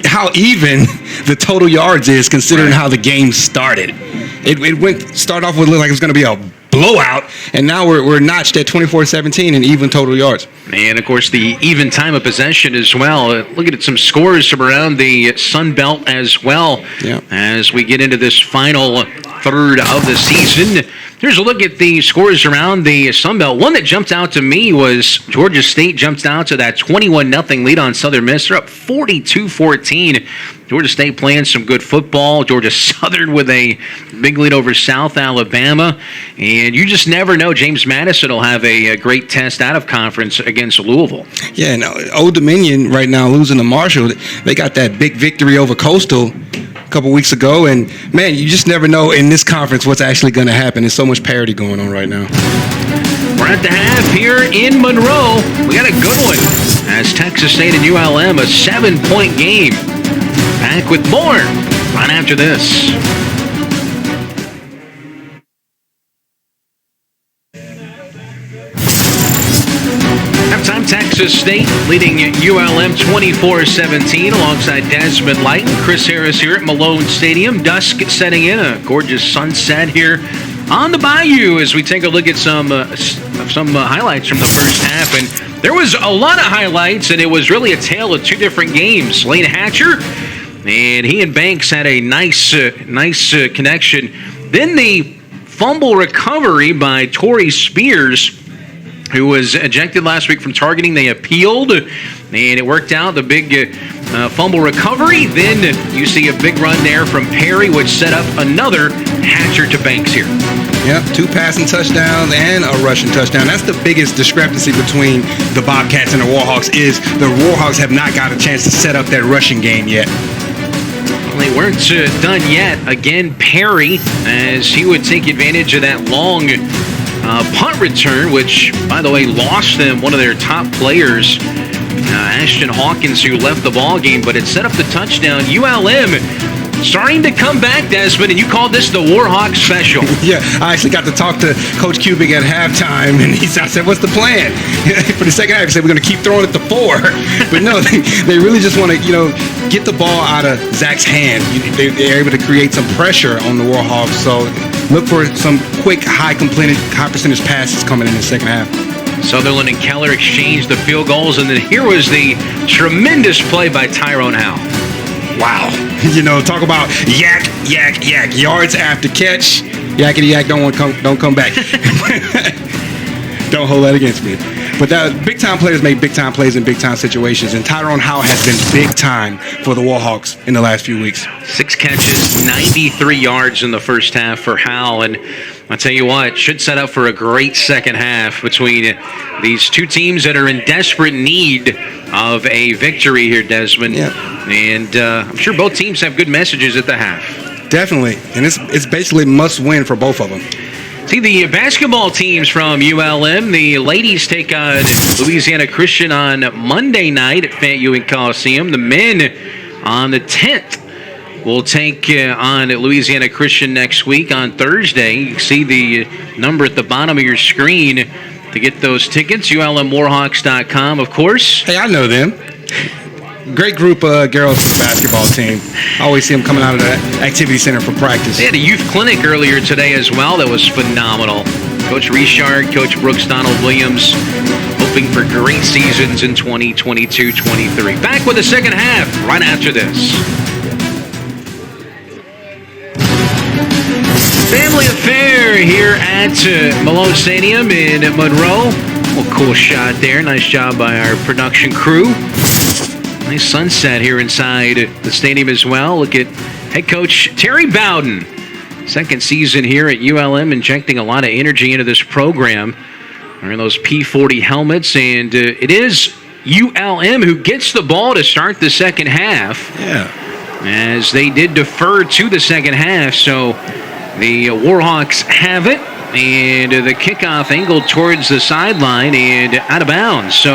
How even the total yards is, considering how the game started. It started off with look like it was going to be a blowout, and now we're notched at 24-17 and even total yards. And, of course, the even time of possession as well. Looking at some scores from around the Sun Belt as well. Yeah. As we get into this final third of the season. Here's a look at the scores around the Sun Belt. One that jumped out to me was Georgia State jumped out to that 21-0 lead on Southern Miss. They're up 42-14. Georgia State playing some good football. Georgia Southern with a big lead over South Alabama. And you just never know. James Madison will have a great test out of conference against Louisville. Yeah, and Old Dominion right now losing to Marshall. They got that big victory over Coastal a couple weeks ago. And, man, you just never know in this conference what's actually going to happen. There's so much parity going on right now. We're at the half here in Monroe. We got a good one as Texas State and ULM, a 7-point game. Back with more right after this. Halftime, Texas State leading ULM 24-17 alongside Desmond Light and Chris Harris here at Malone Stadium. Dusk setting in, a gorgeous sunset here on the Bayou as we take a look at some highlights from the first half. And there was a lot of highlights, and it was really a tale of two different games. Lane Hatcher and he and Banks had a nice connection. Then the fumble recovery by Torrey Spears, who was ejected last week from targeting. They appealed, and it worked out. The big fumble recovery. Then you see a big run there from Perry, which set up another Hatcher to Banks here. Yep, 2 passing touchdowns and a rushing touchdown. That's the biggest discrepancy between the Bobcats and the Warhawks is the Warhawks have not got a chance to set up that rushing game yet. They weren't done yet. Again, Perry, as he would take advantage of that long punt return, which, by the way, lost them one of their top players, Ashton Hawkins, who left the ball game, but it set up the touchdown. ULM starting to come back, Desmond, and you called this the Warhawk special. Yeah, I actually got to talk to Coach Kubik at halftime, and I said, what's the plan? For the second half, he said, we're going to keep throwing it to 4. But no, they really just want to, get the ball out of Zach's hand. They're able to create some pressure on the Warhawks, so look for some quick, high percentage passes coming in the second half. Sutherland and Keller exchanged the field goals, and then here was the tremendous play by Tyrone Howe. Wow. Talk about yak, yak, yak. Yards after catch. Yakety yak, don't come back. Don't hold that against me. But big-time players make big-time plays in big-time situations, and Tyrone Howe has been big-time for the Warhawks in the last few weeks. 6 catches, 93 yards in the first half for Howe, and I'll tell you what, should set up for a great second half between these two teams that are in desperate need of a victory here, Desmond. Yeah. And I'm sure both teams have good messages at the half. Definitely, and it's basically must-win for both of them. See, the basketball teams from ULM, the ladies take on Louisiana Christian on Monday night at Fayette Ewing Coliseum. The men on the 10th will take on Louisiana Christian next week on Thursday. You can see the number at the bottom of your screen to get those tickets. ULMWarhawks.com, of course. Hey, I know them. Great group of girls for the basketball team. I always see them coming out of the activity center for practice. They had a youth clinic earlier today as well that was phenomenal. Coach Richard, Coach Brooks, Donald Williams, hoping for great seasons in 2022-23. Back with the second half right after this. Family affair here at Malone Stadium in Monroe. Well, cool shot there. Nice job by our production crew. Nice sunset here inside the stadium as well. Look at head coach Terry Bowden. Second season here at ULM, injecting a lot of energy into this program. Wearing those P40 helmets, and it is ULM who gets the ball to start the second half. Yeah. As they did defer to the second half, so the Warhawks have it, and the kickoff angled towards the sideline and out of bounds. So